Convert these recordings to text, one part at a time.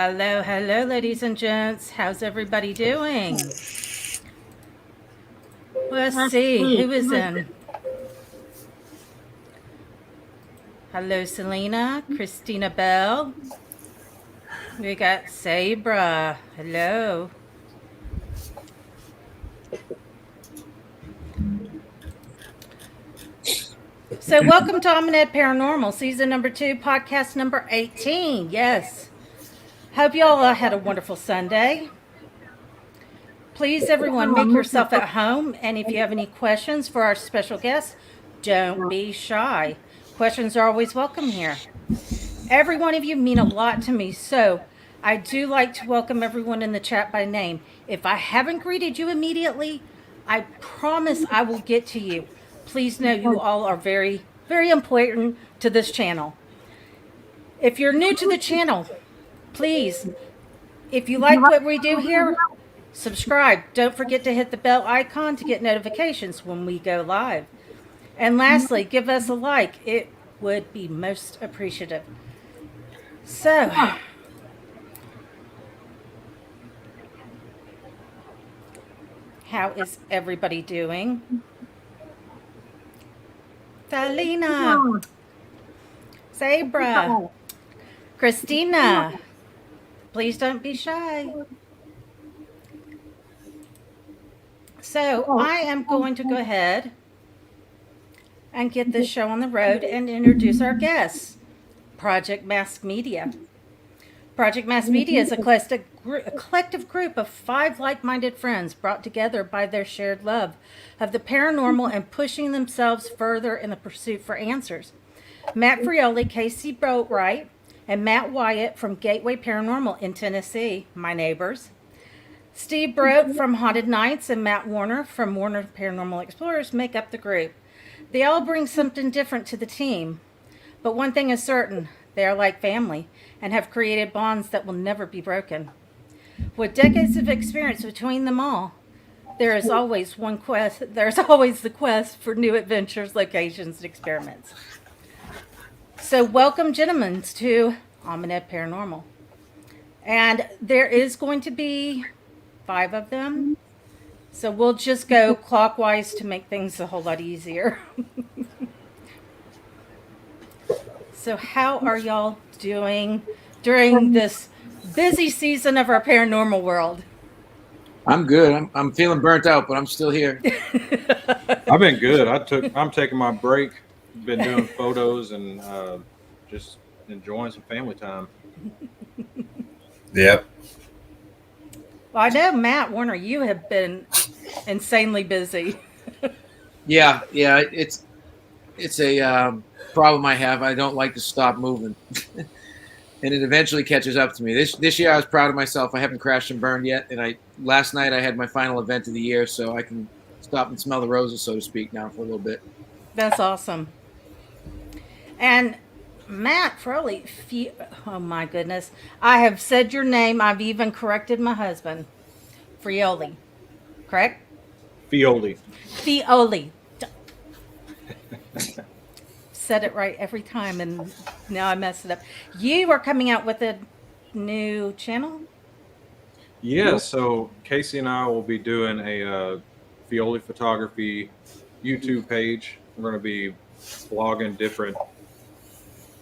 Hello, hello, ladies and gents. How's everybody doing? Let's see, who is in? Hello, Selena, Christina Bell. We got Sabra. Hello. So, welcome to Matt Paranormal, season number 2, podcast number 18. Yes. Hope y'all had a wonderful Sunday. Please, everyone, make yourself at home. And if you have any questions for our special guests, don't be shy. Questions are always welcome here. Every one of you mean a lot to me, so I do like to welcome everyone in the chat by name. If I haven't greeted you immediately, I promise I will get to you. Please know you all are very, very important to this channel. If you're new to the channel, please, if you like what we do here, subscribe. Don't forget to hit the bell icon to get notifications when we go live. And lastly, give us a like. It would be most appreciative. So, how is everybody doing? Thalina, Sabra, Christina, please don't be shy. So, I am going to go ahead and get this show on the road and introduce our guests. Project Mass Media. Project Mass Media is a collective group of 5 like-minded friends brought together by their shared love of the paranormal and pushing themselves further in the pursuit for answers. Matt Feole, Kasey Boatright, and Matt Wyatt from Gateway Paranormal in Tennessee, my neighbors. Steve Brodt from Haunted Nights and Matt Warner from Warner Paranormal Explorers make up the group. They all bring something different to the team. But one thing is certain, they are like family and have created bonds that will never be broken. With decades of experience between them all, there is always the quest for new adventures, locations, and experiments. So welcome, gentlemen, to Matt Paranormal. And there is going to be 5 of them. So we'll just go clockwise to make things a whole lot easier. So how are y'all doing during this busy season of our paranormal world? I'm good. I'm feeling burnt out, but I'm still here. I've been good. I'm taking my break. Been doing photos and just enjoying some family time. Yep. Well, I know, Matt Warner, you have been insanely busy. Yeah. It's a problem I have. I don't like to stop moving, and it eventually catches up to me. This year I was proud of myself. I haven't crashed and burned yet, and last night I had my final event of the year, so I can stop and smell the roses, so to speak, now for a little bit. That's awesome. And Matt Feole, oh my goodness, I have said your name. I've even corrected my husband. Feole, correct? Feole. Feole. Said it right every time, and now I messed it up. You are coming out with a new channel? Yeah, so Kasey and I will be doing a Feole photography YouTube page. We're going to be vlogging different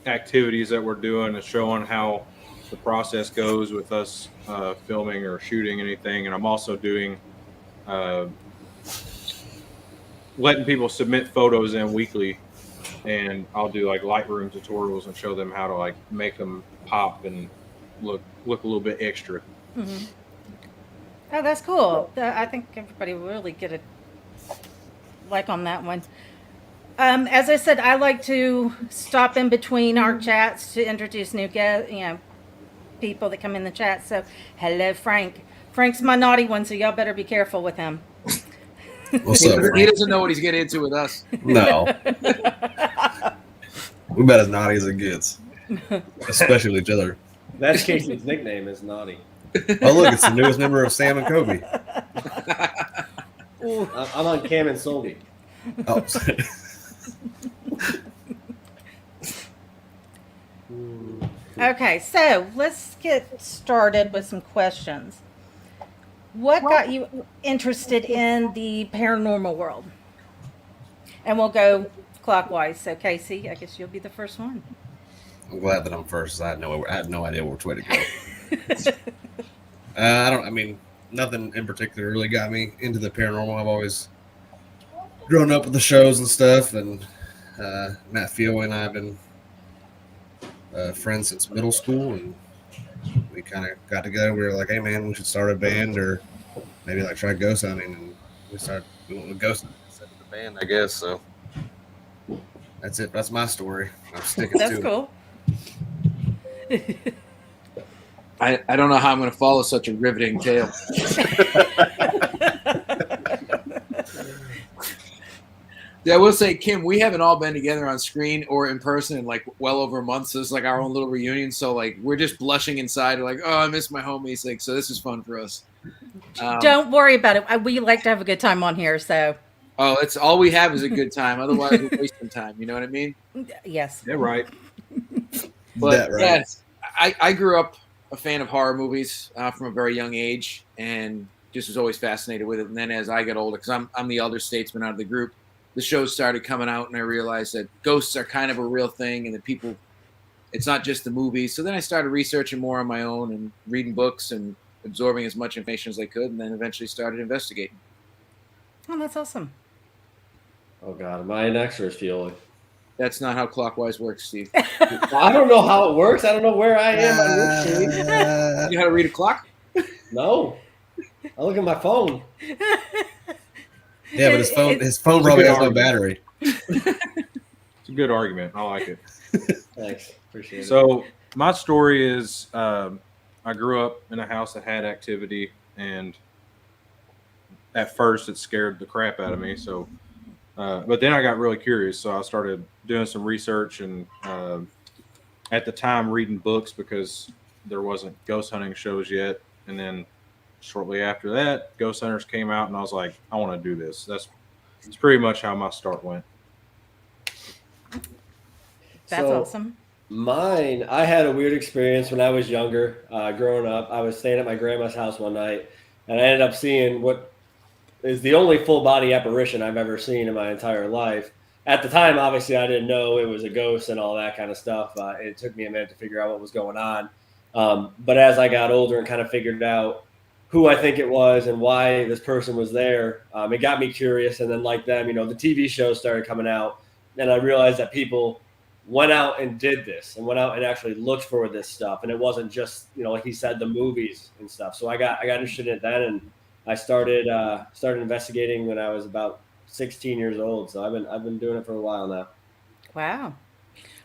activities that we're doing and showing how the process goes with us filming or shooting anything. And I'm also doing letting people submit photos in weekly, and I'll do like Lightroom tutorials and show them how to like make them pop and look a little bit extra. Mm-hmm. Oh, that's cool. I think everybody will really get a like on that one. As I said, I like to stop in between our chats to introduce new guests, people that come in the chat. So, hello, Frank. Frank's my naughty one, so y'all better be careful with him. What's up, Frank? He doesn't know what he's getting into with us. No. We about as naughty as it gets. Especially with each other. That's Kasey's nickname is Naughty. Oh, look, it's the newest member of Sam and Kobe. I'm on Cam and Solby. Oh, Okay, so let's get started with some questions. What got you interested in the paranormal world? And we'll go clockwise. So, Kasey, I guess you'll be the first one. I'm glad that I'm first. I had no idea which way to go. I mean, nothing in particular really got me into the paranormal. I've always grown up with the shows and stuff, and Matt Feole and I have been friends since middle school, and we kind of got together. We were like, hey man, we should start a band or maybe like try ghost hunting, and we went with ghost hunting instead of the band, I guess. So that's it. That's my story. I'm sticking That's to it. cool. I don't know how I'm going to follow such a riveting tale. Yeah, I will say, Kim, we haven't all been together on screen or in person in like well over a month. So it's like our own little reunion. So like we're just blushing inside. We're like, oh, I miss my homies. Like, so this is fun for us. Don't worry about it. We like to have a good time on here. So, Oh, it's all we have is a good time. Otherwise, we're wasting time. You know what I mean? yes. Yeah, right. But That right. yes, I grew up a fan of horror movies from a very young age, and just was always fascinated with it. And then as I got older, because I'm the elder statesman out of the group, the shows started coming out, and I realized that ghosts are kind of a real thing, and that people, it's not just the movies. So then I started researching more on my own and reading books and absorbing as much information as I could, and then eventually started investigating. Oh, that's awesome. Oh God, am I next or is Feole? That's not how clockwise works, Steve. I don't know how it works. I don't know where I am on your screen. You know how to read a clock? No, I look at my phone. Yeah, but his phone probably has no battery. It's a good argument. I like it. Thanks, appreciate it. So my story is I grew up in a house that had activity, and at first it scared the crap out of me. So, but then I got really curious. So I started doing some research, and at the time reading books because there wasn't ghost hunting shows yet. And then shortly after that, Ghost Hunters came out, and I was like, I want to do this. That's pretty much how my start went. That's So, awesome. Mine, I had a weird experience when I was younger. Growing up, I was staying at my grandma's house one night, and I ended up seeing what is the only full body apparition I've ever seen in my entire life. At the time, obviously, I didn't know it was a ghost and all that kind of stuff. It took me a minute to figure out what was going on. But as I got older and kind of figured out who I think it was and why this person was there, it got me curious. And then like them, the TV shows started coming out, and I realized that people went out and did this and went out and actually looked for this stuff. And it wasn't just, like he said, the movies and stuff. So I got interested in it then, and I started investigating when I was about 16 years old. So I've been doing it for a while now. Wow.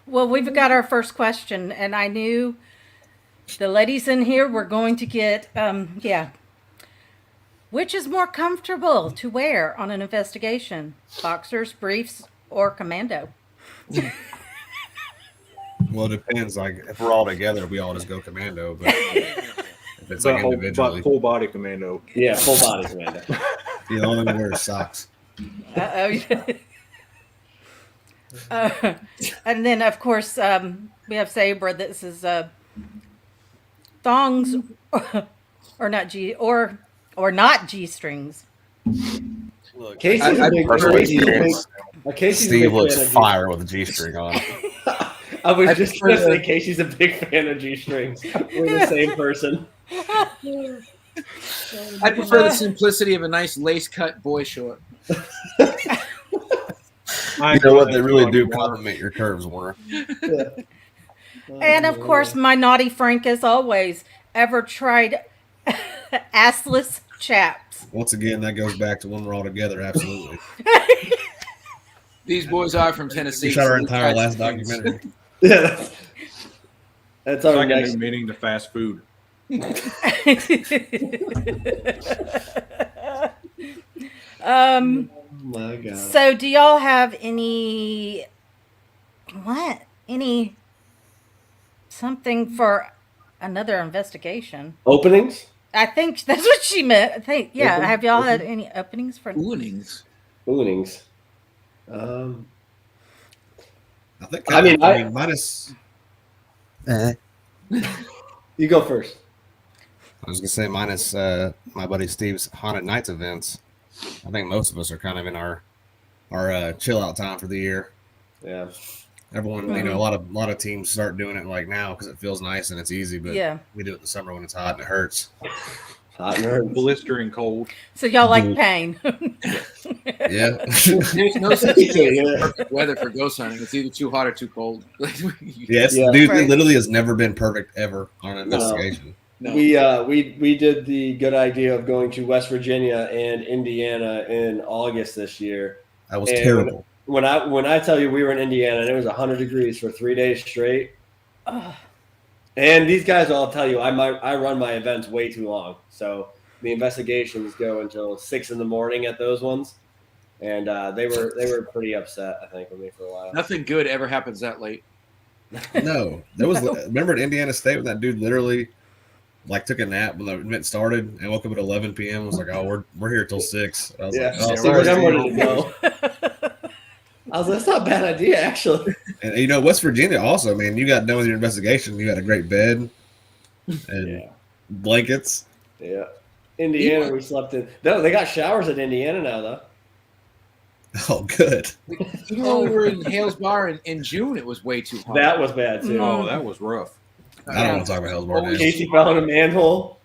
Well, we've got our first question, and I knew the ladies in here were going to get, Which is more comfortable to wear on an investigation? Boxers, briefs, or commando? Well, it depends. Like if we're all together, we all just go commando. But if it's like individually, full body commando. Yeah, full body commando. the only one wears socks. And then, of course, we have Sabre. This is thongs, or not not G strings. Look, Casey's I a big personally Casey's a big- experienced Casey's a Steve big looks fan of G- fire with a G-string on. I was I just prefer going to say the- Casey's a big fan of G-strings. We're the same person. I prefer the simplicity of a nice lace cut boy short. You know what? They really do compliment your curves, Warner. And of course, my naughty Frank, as always, ever tried assless chaps. Once again, that goes back to when we're all together. Absolutely. These boys are from Tennessee. We shot our so entire these last guys- documentary. Yeah, that's It's our like a next. new meaning to fast food. Oh my God. So, do y'all have something for another investigation? Openings? I think that's what she meant. I think, yeah. Open- Have y'all had open? any openings for? Oonings. Openings. I think. I mean, minus. You go first. I was gonna say mine is my buddy Steve's Haunted Nights events. I think most of us are kind of in our chill out time for the year. Yeah. Everyone, you know, a lot of teams start doing it like now because it feels nice and it's easy. But we do it in the summer when it's hot and it hurts. Hot and hurt. Blistering cold. So y'all like pain. Yeah. There's no such thing as perfect weather for ghost hunting. It's either too hot or too cold. Yes, Yeah. dude, Right. it literally has never been perfect ever on an investigation. No. We did the good idea of going to West Virginia and Indiana in August this year. That was And terrible. When I tell you we were in Indiana and it was 100 degrees for 3 days straight, Ugh. and these guys all tell you I run my events way too long, so the investigations go until 6 a.m. at those ones, and they were pretty upset, I think, with me for a while. Nothing good ever happens that late. No, there was. Remember at Indiana State when that dude literally like took a nap when the event started and woke up at 11 p.m. and was like, "Oh, we're here till 6." I was Yeah, like, "Oh, see, sorry, I'm Steve." ready to go. I was like, that's not a bad idea, actually. And you know, West Virginia also, man, you got done with your investigation. You had a great bed and Yeah. blankets. Yeah. Indiana, we slept in. No, they got showers at Indiana now, though. Oh, good. Even though we were in Hales Bar in June, it was way too hot. That was bad, too. Oh, that was rough. I don't want to talk about Hell's Bar now. Casey fell in a manhole.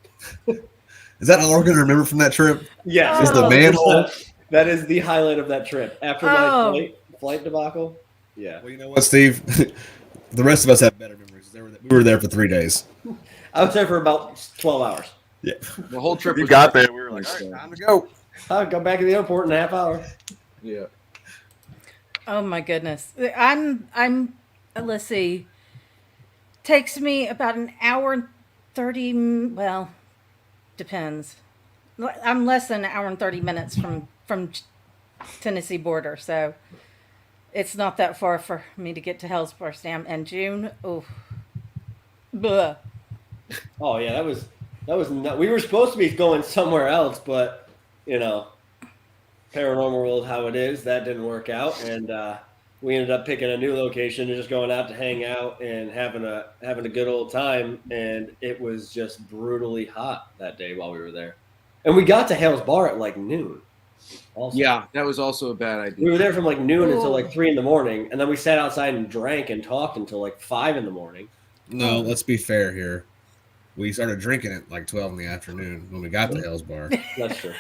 Is that all we're going to remember from that trip? Yes. Is the manhole? That is the highlight of that trip. After Oh. my flight debacle. Yeah. Well, you know what, Steve? The rest of us have better memories. We were there for 3 days. I was there for about 12 hours. Yeah. The whole trip We was got there. We were like, all right, time to go. I'll go back to the airport in a half hour. Yeah. Oh my goodness. Let's see. Takes me about an hour and 30, well, depends. I'm less than an hour and 30 minutes from Tennessee border, so it's not that far for me to get to Hellsbar Dam. And June, oh, bleh. Oh, yeah, that was we were supposed to be going somewhere else, but, you know, paranormal world how it is, that didn't work out, and we ended up picking a new location and just going out to hang out and having a good old time, and it was just brutally hot that day while we were there. And we got to Hales Bar at like noon. Also. Yeah, that was also a bad idea. We were there from like noon until Oh. like 3 a.m, and then we sat outside and drank and talked until like 5 a.m. No, let's be fair here. We started drinking at like 12 in the afternoon when we got to Hell's Bar, That's true.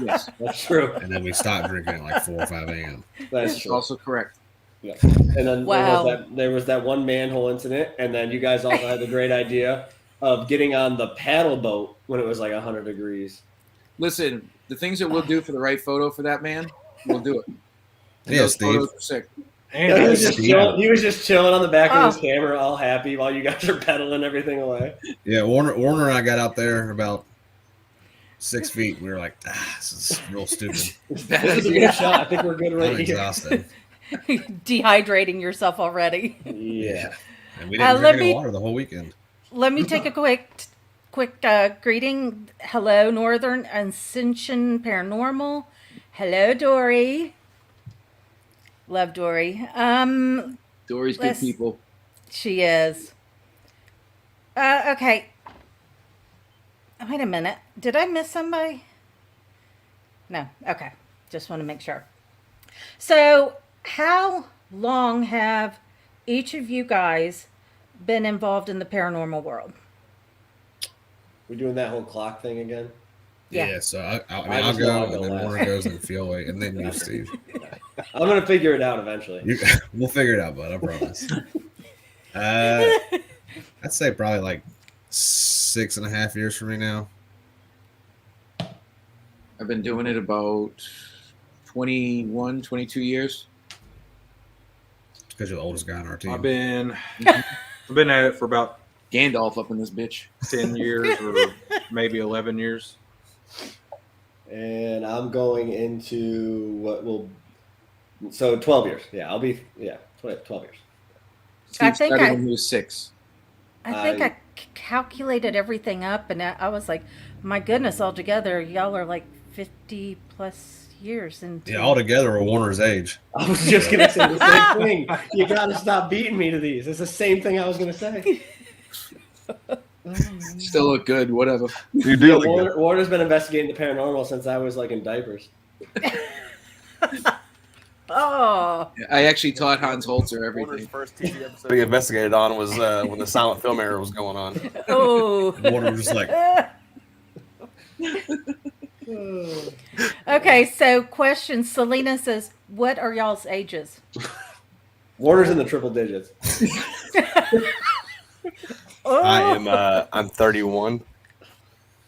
Yes, That's true. and then we stopped drinking at like 4 or 5 a.m. That's that's true. also correct. Yeah. And then Wow. there was that one manhole incident, and then you guys also had the great idea of getting on the paddle boat when it was like 100 degrees. Listen, the things that we'll do for the right photo for that man, we'll do it. And Yeah, those Steve. photos are sick. And He was just Steve. chilling. He was just chilling on the back of his Oh. camera, all happy, while you guys are pedaling everything away. Yeah, Warner and I got out there about 6 feet. We were like, this is real stupid. Bad This is a idea. good shot. I think we're good I'm right here. exhausted. Dehydrating yourself already. Yeah. And we didn't let drink any me- water the whole weekend. Let me take a quick greeting. Hello, Northern Ascension Paranormal. Hello, Dory. Love Dory. Dory's good Let's- people. She is. Okay. Wait a minute. Did I miss somebody? No. Okay. Just want to make sure. So, how long have each of you guys been involved in the paranormal world? We're doing that whole clock thing again. Yeah. Yeah, so I I'll just know go, I'll and go then last. Warner goes, and Feole, and then you, Steve. I'm gonna figure it out eventually. We'll figure it out, bud. I promise. I'd say probably like 6.5 years for me now. I've been doing it about 21, 22 years. Because you're the oldest guy on our team. I've been at it for about Gandalf up in this bitch. 10 years or maybe 11 years. And I'm going into 12 years. Yeah, I'll be 12 years. I Steve think started I- when he was 6. I think I calculated everything up, and I was like, my goodness, altogether, y'all are like 50 plus years. Into Yeah, altogether we're Warner's age. I was just gonna say the same thing. You gotta stop beating me to these. It's the same thing I was gonna say. Still look good. Whatever. You do. Yeah, look good. Warner's been investigating the paranormal since I was like in diapers. Oh, I actually taught Hans Holzer Warner's everything. first TV episode he investigated on was when the silent film era was going on. oh. Warner was just like, Okay, so question. Selena says, what are y'all's ages? Warner's in the triple digits. Oh. I'm 31.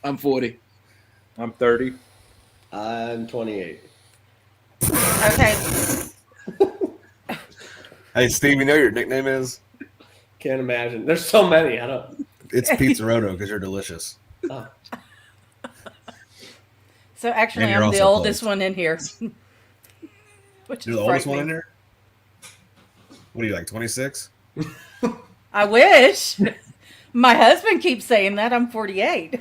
I'm 40. I'm 30. I'm 28. Okay. Hey, Steve, you know what your nickname is? Can't imagine. There's so many. I don't. It's Pizzaroto because you're delicious. Oh. So actually, And you're I'm the also oldest close. one in here. Which You're is the oldest one in frightening. there? What are you, like 26? I wish. My husband keeps saying that. I'm 48.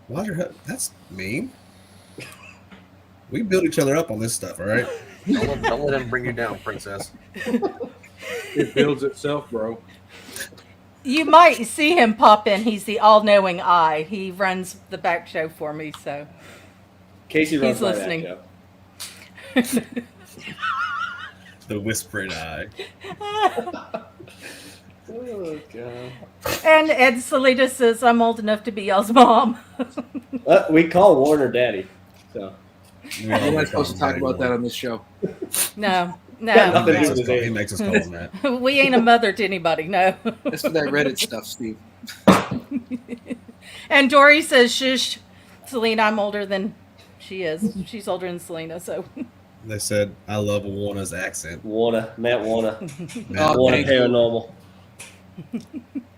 Why's your That's mean. We build each other up on this stuff, all right? Don't let him bring you down, princess. It builds itself, bro. You might see him pop in. He's the all-knowing eye. He runs the back show for me, so Casey runs He's my listening. back show. The whispering eye. Oh god. And Ed Salita says I'm old enough to be y'all's mom. We call Warner Daddy. So I'm not supposed to talk about that on this show. No, Got no, nothing to do no. with it. He makes us call him that. We ain't a mother to anybody. No. That's for that Reddit stuff, Steve. And Dory says, "Shush, Selena. I'm older than she is. She's older than Selena." So They said, I love Warner's accent. Matt Warner. Oh, Warner thank you. Paranormal.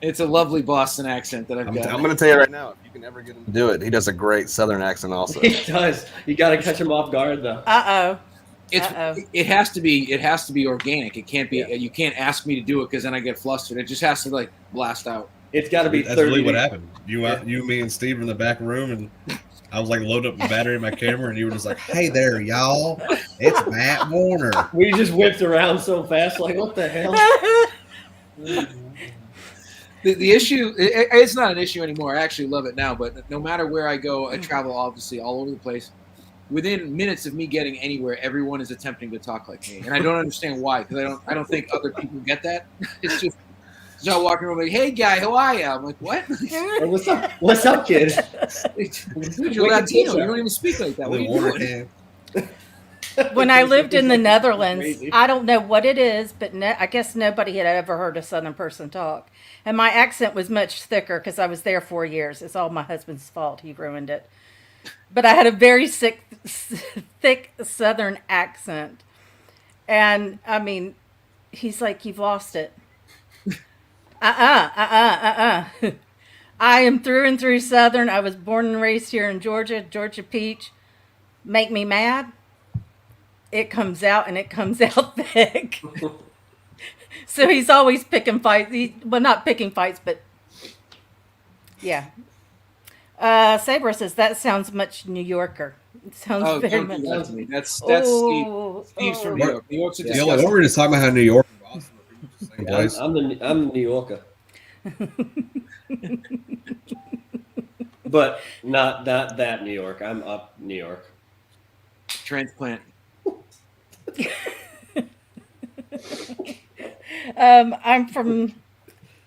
It's a lovely Boston accent that I've I'm got. going to tell you right now, if you can ever get him to do it, he does a great Southern accent also. He does. You got to catch him off guard though. Uh-oh. It has to be organic. It can't be. Yeah. You can't ask me to do it because then I get flustered. It just has to like blast out. It's got to be That's 30. really what happened. Yeah. You, me, and Steve were in the back room, and I was like loading up the battery in my camera, and you were just like, "Hey there, y'all! It's Matt Warner." We just whipped around so fast, like what the hell? The issue, it's not an issue anymore. I actually love it now. But no matter where I go, I travel obviously all over the place. Within minutes of me getting anywhere, everyone is attempting to talk like me, and I don't understand why. Because I don't think other people get that. It's just I walking around like, "Hey guy, how are you?" I'm like, "What? Hey, what's up? What's up, kid? Dude, you're Latino. You don't even speak like that. What are you Warner doing?" can. When I lived in the Netherlands, Crazy. I don't know what it is, but I guess nobody had ever heard a Southern person talk. And my accent was much thicker because I was there 4 years. It's all my husband's fault. He ruined it. But I had a very thick Southern accent. And, I mean, he's like, "You've lost it." I am through and through Southern. I was born and raised here in Georgia, Georgia Peach. Make me mad. It comes out, and it comes out thick. So he's always picking fights. Well, not picking fights, but yeah. Saber says that sounds much New Yorker. It sounds Oh, very don't much. do that to me. That's Steve. Oh, Steve's from oh. New York. New York's a Yeah. You know, like, disgusting. we were just talking about how New York and Boston are pretty much the same place. I'm New Yorker, but not that New York. I'm up New York. transplant.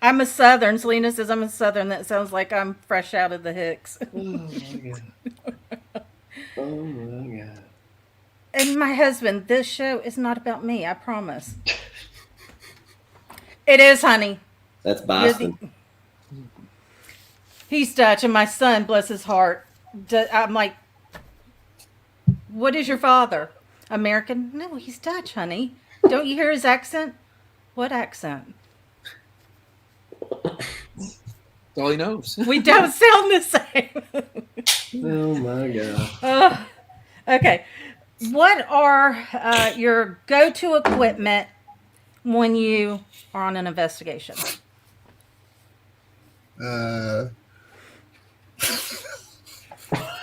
I'm a Southern. Selena says I'm a Southern. That sounds like I'm fresh out of the Hicks. Oh my god. Oh my god. And my husband, this show is not about me. I promise. It is, honey. That's Boston. He's Dutch, and my son, bless his heart, I'm like, "What is your father? American?" "No, he's Dutch, honey. Don't you hear his accent?" "What accent?" That's all he knows. "We don't sound the same." Oh my god. Okay. What are your go-to equipment when you are on an investigation?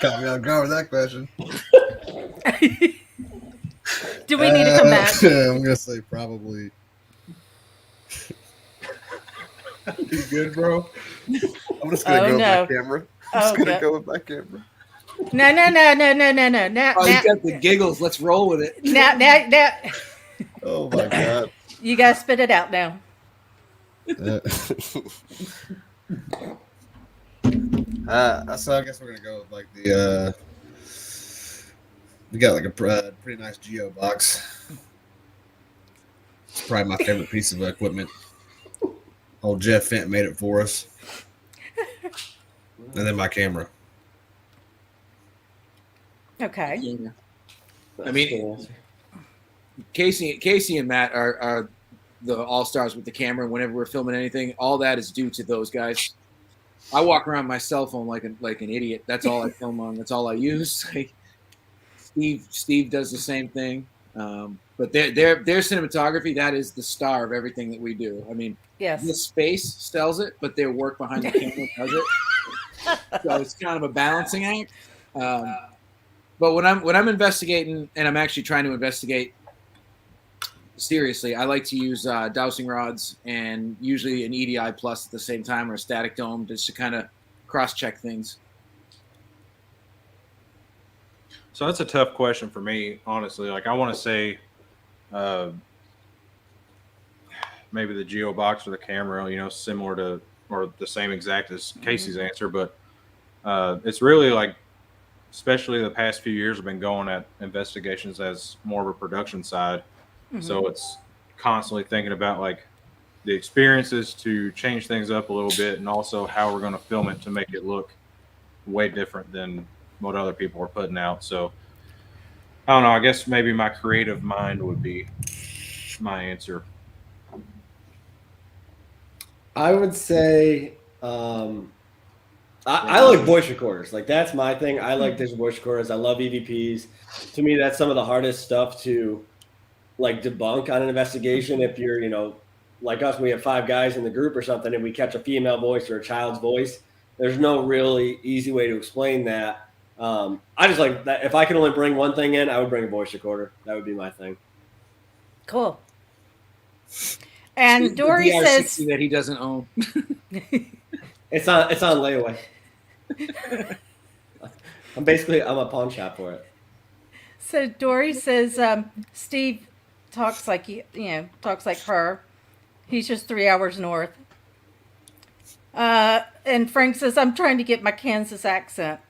Got me on guard with that question. Do we need to come back? I'm gonna say probably. You good, bro? I'm just gonna Oh, go no. with my camera. Oh, I'm just gonna God. go with my camera. No. Now, Oh, you got the giggles. Let's roll with it. now. Oh my god. You gotta spit it out now. So I guess we're gonna go with like the. We got like a pretty nice Geo box. It's probably my favorite piece of equipment. Old Jeff Fenton made it for us. And then my camera. Okay. I mean, Kasey and Matt are the all-stars with the camera. Whenever we're filming anything, all that is due to those guys. I walk around my cell phone like an idiot. That's all I film on. That's all I use. Steve does the same thing. But their cinematography, that is the star of everything that we do. I mean, Yes. the space sells it, but their work behind the camera does it. So it's kind of a balancing act. But when I'm investigating, and I'm actually trying to investigate seriously, I like to use dowsing rods and usually an EDI plus at the same time, or a static dome, just to kind of cross-check things. So that's a tough question for me, honestly. Like, I want to say maybe the Geo box or the camera, similar to or the same exact as Kasey's answer. But it's really like, especially the past few years, I've been going at investigations as more of a production side. So it's constantly thinking about like the experiences to change things up a little bit, and also how we're going to film it to make it look way different than what other people are putting out. So I don't know. I guess maybe my creative mind would be my answer. I would say I like voice recorders. Like, that's my thing. I like digital voice recorders. I love EVPs. To me, that's some of the hardest stuff to like debunk on an investigation. If you're, like us, we have 5 guys in the group or something, and we catch a female voice or a child's voice. There's no really easy way to explain that. I just like that. If I could only bring one thing in, I would bring a voice recorder. That would be my thing. Cool. And Dory VR60 says that he doesn't own. It's on layaway. I'm a pawn shop for it. So Dory says Steve talks like talks like her. He's just 3 hours north. And Frank says, I'm trying to get my Kansas accent.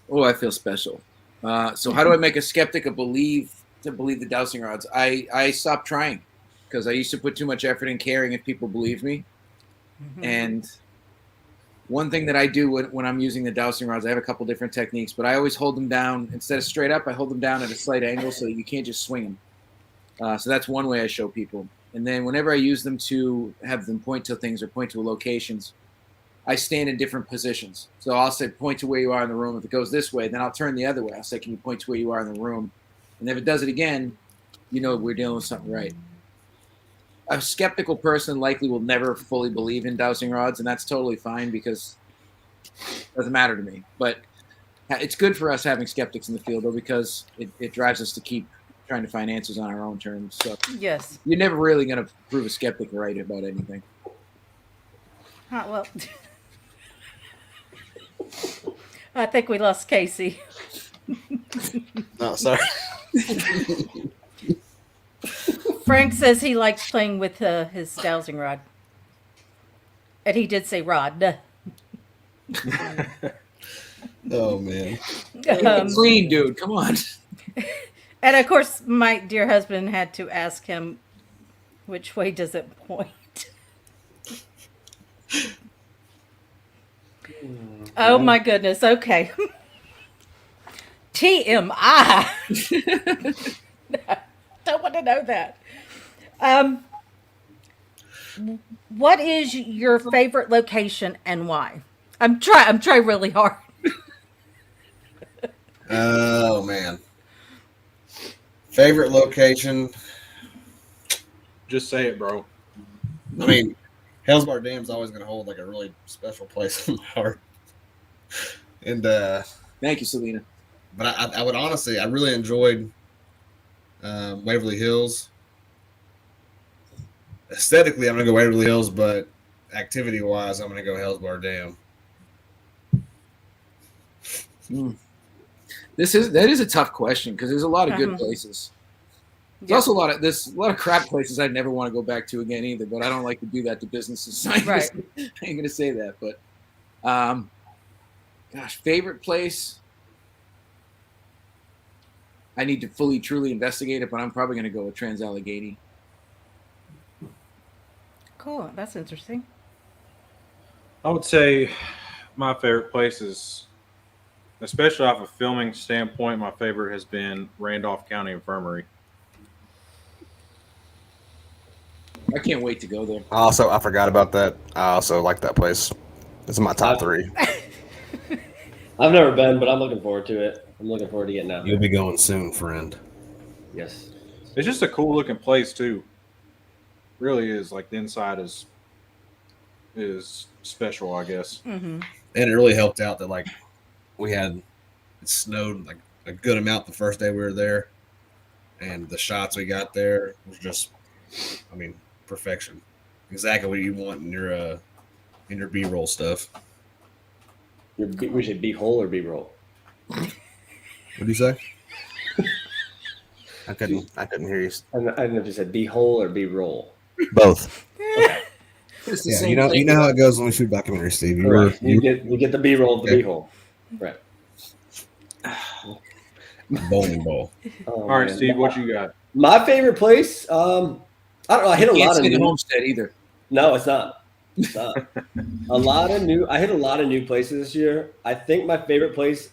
Oh, I feel special. So how do I make a skeptic believe the dowsing rods? I stopped trying because I used to put too much effort in caring if people believe me. And one thing that I do when I'm using the dowsing rods, I have a couple different techniques, but I always hold them down. Instead of straight up, I hold them down at a slight angle so that you can't just swing them. So that's one way I show people. And then whenever I use them to have them point to things or point to locations, I stand in different positions. So I'll say, point to where you are in the room. If it goes this way, then I'll turn the other way. I'll say, can you point to where you are in the room? And if it does it again, we're dealing with something right. A skeptical person likely will never fully believe in dowsing rods, and that's totally fine because it doesn't matter to me. But it's good for us having skeptics in the field, though, because it drives us to keep trying to find answers on our own terms. So Yes. you're never really going to prove a skeptic right about anything. Well, I think we lost Kasey. No, sorry. Frank says he likes playing with his dowsing rod. And he did say rod. Oh man. Clean, dude. Come on. And of course, my dear husband had to ask him, which way does it point? Oh my goodness. Okay. TMI. Don't want to know that. What is your favorite location and why? I'm trying really hard. Oh man. Favorite location? Just say it, bro. I mean, Hellsbar Dam's always going to hold like a really special place in my heart. And Thank you, Selena. but I would honestly, I really enjoyed Waverly Hills. aesthetically, I'm gonna go Waverly Hills, but activity wise, I'm gonna go Hellsbar Dam. That is a tough question because there's a lot of good places. There's also a lot of crap places I'd never want to go back to again either. But I don't like to do that to businesses. So I ain't gonna say that. But gosh, favorite place. I need to fully, truly investigate it, but I'm probably gonna go with Trans-Allegheny. Cool. That's interesting. I would say my favorite places, especially off a filming standpoint, my favorite has been Randolph County Infirmary. I can't wait to go there. Also, I forgot about that. I also like that place. It's in my top 3. I've never been, but I'm looking forward to it. I'm looking forward to getting out. You'll be going soon, friend. Yes. It's just a cool looking place too. Really is. Like the inside is special, I guess. Mm-hmm. And it really helped out that like it snowed like a good amount the first day we were there, and the shots we got there was just, I mean, perfection. Exactly what you want in your B-roll stuff. We should B-hole or B-roll. What do you say? I couldn't hear you. I don't know if you said B-hole or B-roll. Both. Okay. Yeah, you know how it goes when we shoot documentaries, Steve. You get the B-roll of the B-hole. Right. Bowling ball. Oh, All right, man. Steve, what you got? My favorite place. I don't know. I hit a lot of new new. Homestead either. No, it's not. It's not. I hit a lot of new places this year. I think my favorite place,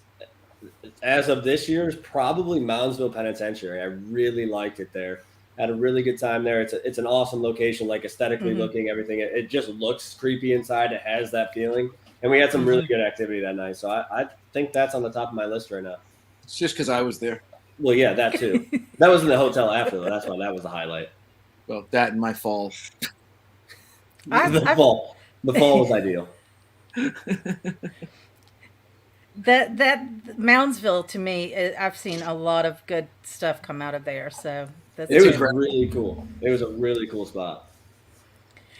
as of this year, is probably Moundsville Penitentiary. I really liked it there. Had a really good time there. It's an awesome location, like aesthetically looking, everything. It just looks creepy inside. It has that feeling. And we had some really good activity that night. So I think that's on the top of my list right now. It's just because I was there. Well, yeah, that too. That was in the hotel after, though. That's why that was the highlight. Well, that and my fall. The fall was ideal. That Moundsville, to me, I've seen a lot of good stuff come out of there. So that's It was good. really cool. It was a really cool spot.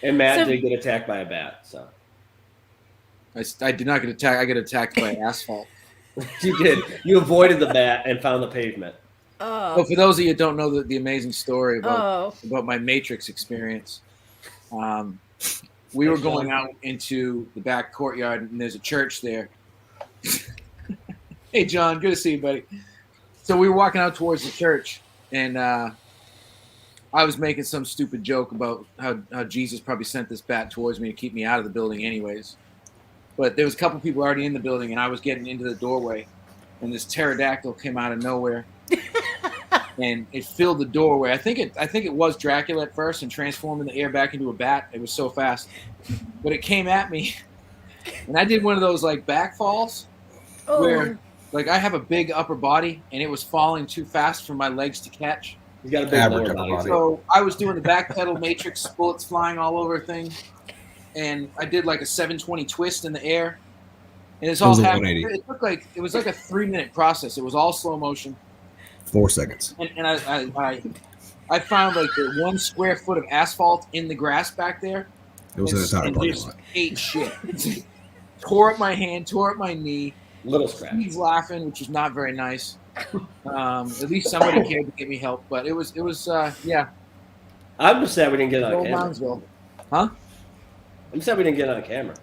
And Matt So- did get attacked by a bat. So I did not get attacked. I got attacked by asphalt. you did. You avoided the bat and found the pavement. Well, for those of you who don't know the amazing story about Oh, my Matrix experience, we were going out into the back courtyard, and there's a church there. Hey, John, good to see you, buddy. So we were walking out towards the church, and I was making some stupid joke about how Jesus probably sent this bat towards me to keep me out of the building anyways. But there was a couple people already in the building, and I was getting into the doorway, and this pterodactyl came out of nowhere. And it filled the doorway. I think it was Dracula at first and transformed in the air back into a bat. It was so fast. But it came at me. And I did one of those like back falls where like I have a big upper body and it was falling too fast for my legs to catch. He's got a big Average lower body. body. So I was doing the back pedal matrix, bullets flying all over thing. And I did like a 720 twist in the air. And it's all was a happening. 180. It was like a 3-minute process. It was all slow motion. 4 seconds. And I found like the 1 square foot of asphalt in the grass back there. It was an entire and parking just lot. ate shit. Tore up my hand, tore up my knee. Little scratch. He's laughing, which was not very nice. At least somebody cared to give me help, but it was yeah. I'm just sad we didn't get it on Old camera. Moundsville. Huh? I'm sad we didn't get it on camera.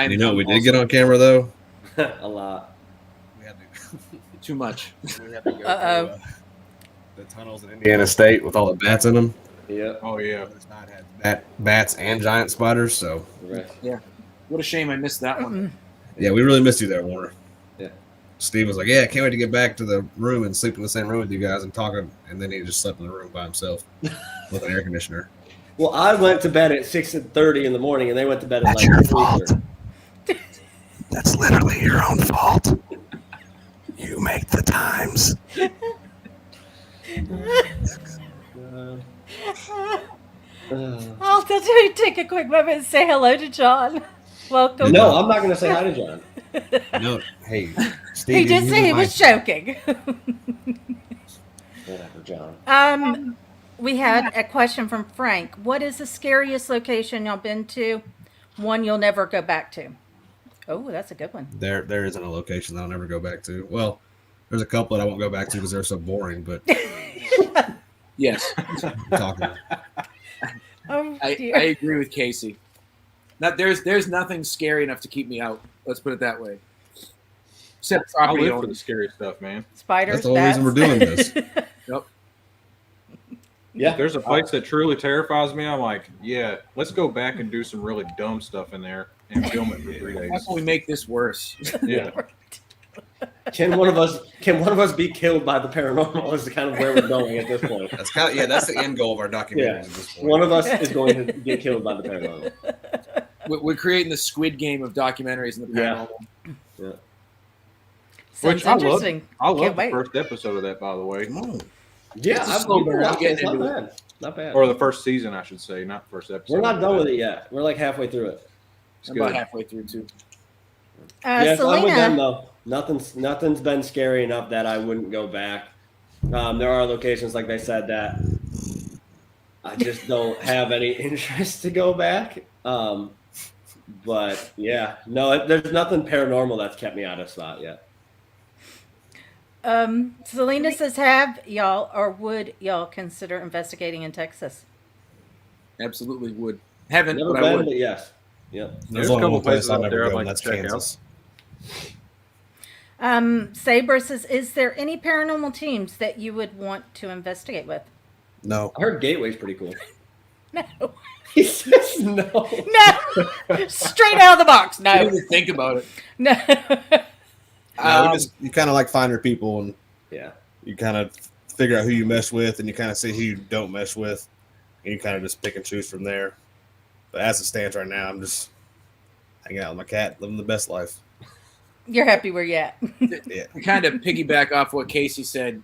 You know what we did get on camera though? A lot. We had Too much. to go Uh-oh. the tunnels in Indiana State with all the bats in them. Yeah. Oh yeah. This night had bats and giant spiders, so Right. What a shame I missed that one. yeah, we really missed you there, Warner. Yeah. Steve was like, "Yeah, I can't wait to get back to the room and sleep in the same room with you guys and talking." And then he just slept in the room by himself with an air conditioner. Well, I went to bed at 6:30 in the morning, and they went to bed at That's like your 3:30. fault. That's literally your own fault. You make the times. I'll just take a quick moment and say hello to John. Welcome. No, I'm not going to say hi to John. No, hey, Steve. He did say he was joking. Whatever, John. We had a question from Frank. What is the scariest location y'all been to? One you'll never go back to. Oh, that's a good one. There isn't a location that I'll never go back to. Well, there's a couple that I won't go back to because they're so boring. But Yes, I'm talking. Oh, I dear. agree with Kasey. There's nothing scary enough to keep me out. Let's put it that way. Except I property live for the owners. scary stuff, man. Spiders. That's the whole reason we're doing this. Yep. Yeah, If there's a place that truly terrifies me, I'm like, yeah, let's go back and do some really dumb stuff in there and film it for 3 How days. can we make this worse? Yeah. Can one of us be killed by the paranormal? Is kind of where we're going at this point. That's kind of that's the end goal of our documentaries Yeah. at this point. One of us is going to get killed by the paranormal. We're creating the Squid Game of documentaries in the Yeah. paranormal. Sounds Which I love. interesting. I love Can't the wait. first episode of that, by the way, Come on. Yeah, It's a I've slow burn. I'm watched it. getting It's not into it. bad. Not bad. or the first season, I should say, not first episode. We're not done with it yet. We're like halfway through it. It's I'm about good. halfway through too. Yes, I'm with them Selena. though. Nothing's been scary enough that I wouldn't go back. There are locations, like they said, that I just don't have any interest to go back. But yeah, no, there's nothing paranormal that's kept me out of spot yet. Selena says, have y'all or would y'all consider investigating in Texas? Absolutely would. Haven't, Never but I been, would. but yes. Yep. There's There's a only couple one place places I'll out there never I'd go, like and that's to check out. Kansas. Saber says, is there any paranormal teams that you would want to investigate with? No. I heard Gateway's pretty cool. No. He says no. No. Straight out of the box. I No. didn't even think about it. No. No, you kind of like find your people, and Yeah. you kind of figure out who you mesh with, and you kind of see who you don't mesh with, and you kind of just pick and choose from there. But as it stands right now, I'm just hanging out with my cat, living the best life. You're happy where you at. Yeah. To kind of piggyback off what Kasey said,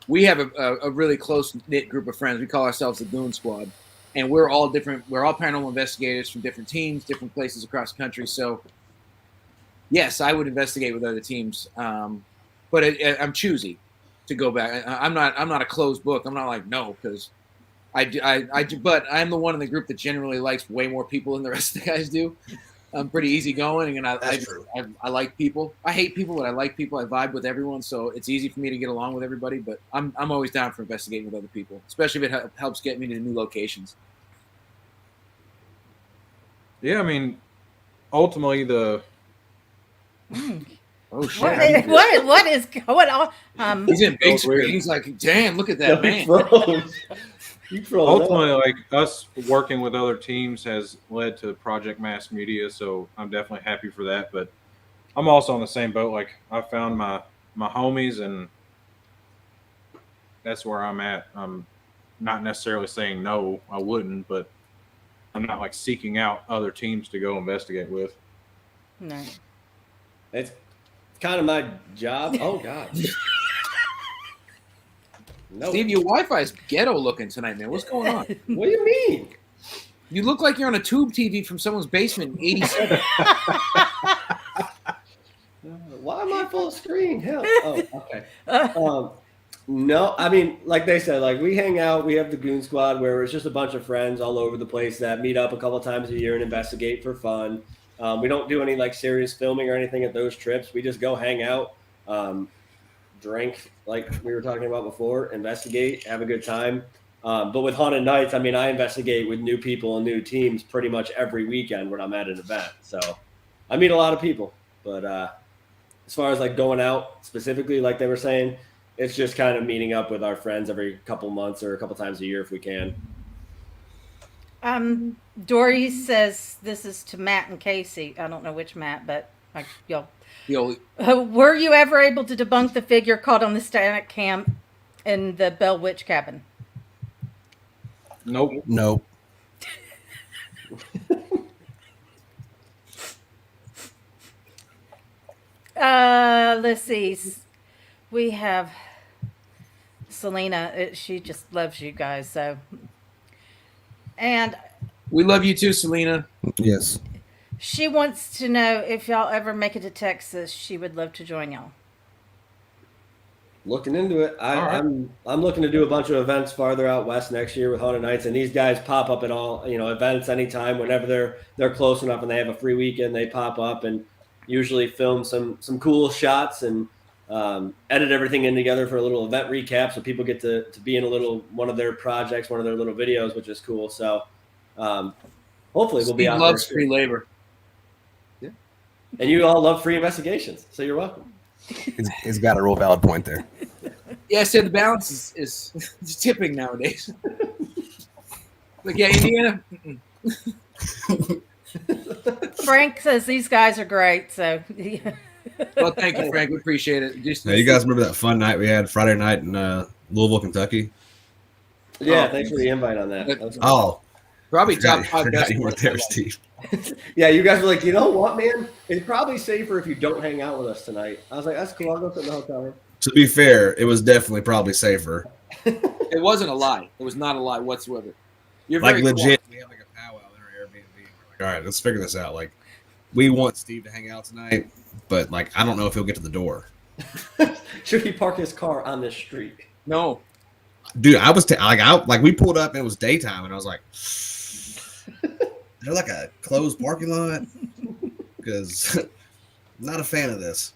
we have a really close knit group of friends. We call ourselves the Goon Squad, and we're all different. We're all paranormal investigators from different teams, different places across the country. So, yes, I would investigate with other teams, but I'm choosy to go back. I'm not a closed book. I'm not like no, because I do. But I'm the one in the group that generally likes way more people than the rest of the guys do. I'm pretty easygoing, and I like people. I hate people, but I like people. I vibe with everyone, so it's easy for me to get along with everybody. But I'm always down for investigating with other people, especially if it helps get me to new locations. Yeah, I mean, ultimately the Oh shit! What is going on? He's in big Feels weird. screen. He's like, damn, look at that man. You froze up. ultimately like us working with other teams has led to Project Mass Media, so I'm definitely happy for that. But I'm also on the same boat. Like I found my homies, and that's where I'm at. I'm not necessarily saying no, I wouldn't, but I'm not like seeking out other teams to go investigate with. No. It's kind of my job. Oh God. No. Steve, your Wi-Fi is ghetto looking tonight, man. What's going on? What do you mean? You look like you're on a tube TV from someone's basement in '87. Why am I full screen? Hell. Oh, okay. No, I mean, like they said, like we hang out. We have the Goon Squad, where it's just a bunch of friends all over the place that meet up a couple times a year and investigate for fun. We don't do any like serious filming or anything at those trips. We just go hang out, drink, like we were talking about before, investigate, have a good time. But with Haunted Nights, I mean, I investigate with new people and new teams pretty much every weekend when I'm at an event. So I meet a lot of people. But as far as like going out specifically, like they were saying, it's just kind of meeting up with our friends every couple months or a couple times a year if we can. Dory says this is to Matt and Kasey. I don't know which Matt, but y'all. Were you ever able to debunk the figure caught on the static cam in the Bell Witch cabin? Nope. Nope. Let's see. We have Selena. She just loves you guys. So, and We love you too, Selena. Yes. she wants to know if y'all ever make it to Texas. She would love to join y'all. Looking into it. All right. I'm looking to do a bunch of events farther out west next year with Haunted Nights, and these guys pop up at all events anytime whenever they're close enough and they have a free weekend. They pop up and usually film some cool shots and edit everything in together for a little event recap, so people get to be in a little one of their projects, one of their little videos, which is cool. So hopefully we'll be Steve out loves there. free labor. And you all love free investigations, so you're welcome. He's got a real valid point there. Yeah, I said the balance is it's tipping nowadays. Like, yeah, Indiana. Frank says these guys are great. So, Well, thank you, Frank. We appreciate it. Just, Now, you guys remember that fun night we had Friday night in Louisville, Kentucky? Yeah, Oh. thanks for the invite on that. That was- Oh, probably top five forgot best. you weren't there, Steve. Yeah, you guys were like, you know what, man? It's probably safer if you don't hang out with us tonight. I was like, that's cool. I'll go sit in the hotel room. To be fair, it was definitely probably safer. It wasn't a lie. It was not a lie whatsoever. You're Like very legit, we had like a powwow in our Airbnb. We're like, all right, let's figure this out. Like, we want Steve to hang out tonight, but like, I don't know if he'll get to the door. Should he park his car on this street? No. Dude, I was we pulled up and it was daytime, and I was like, they're like a closed parking lot because not a fan of this.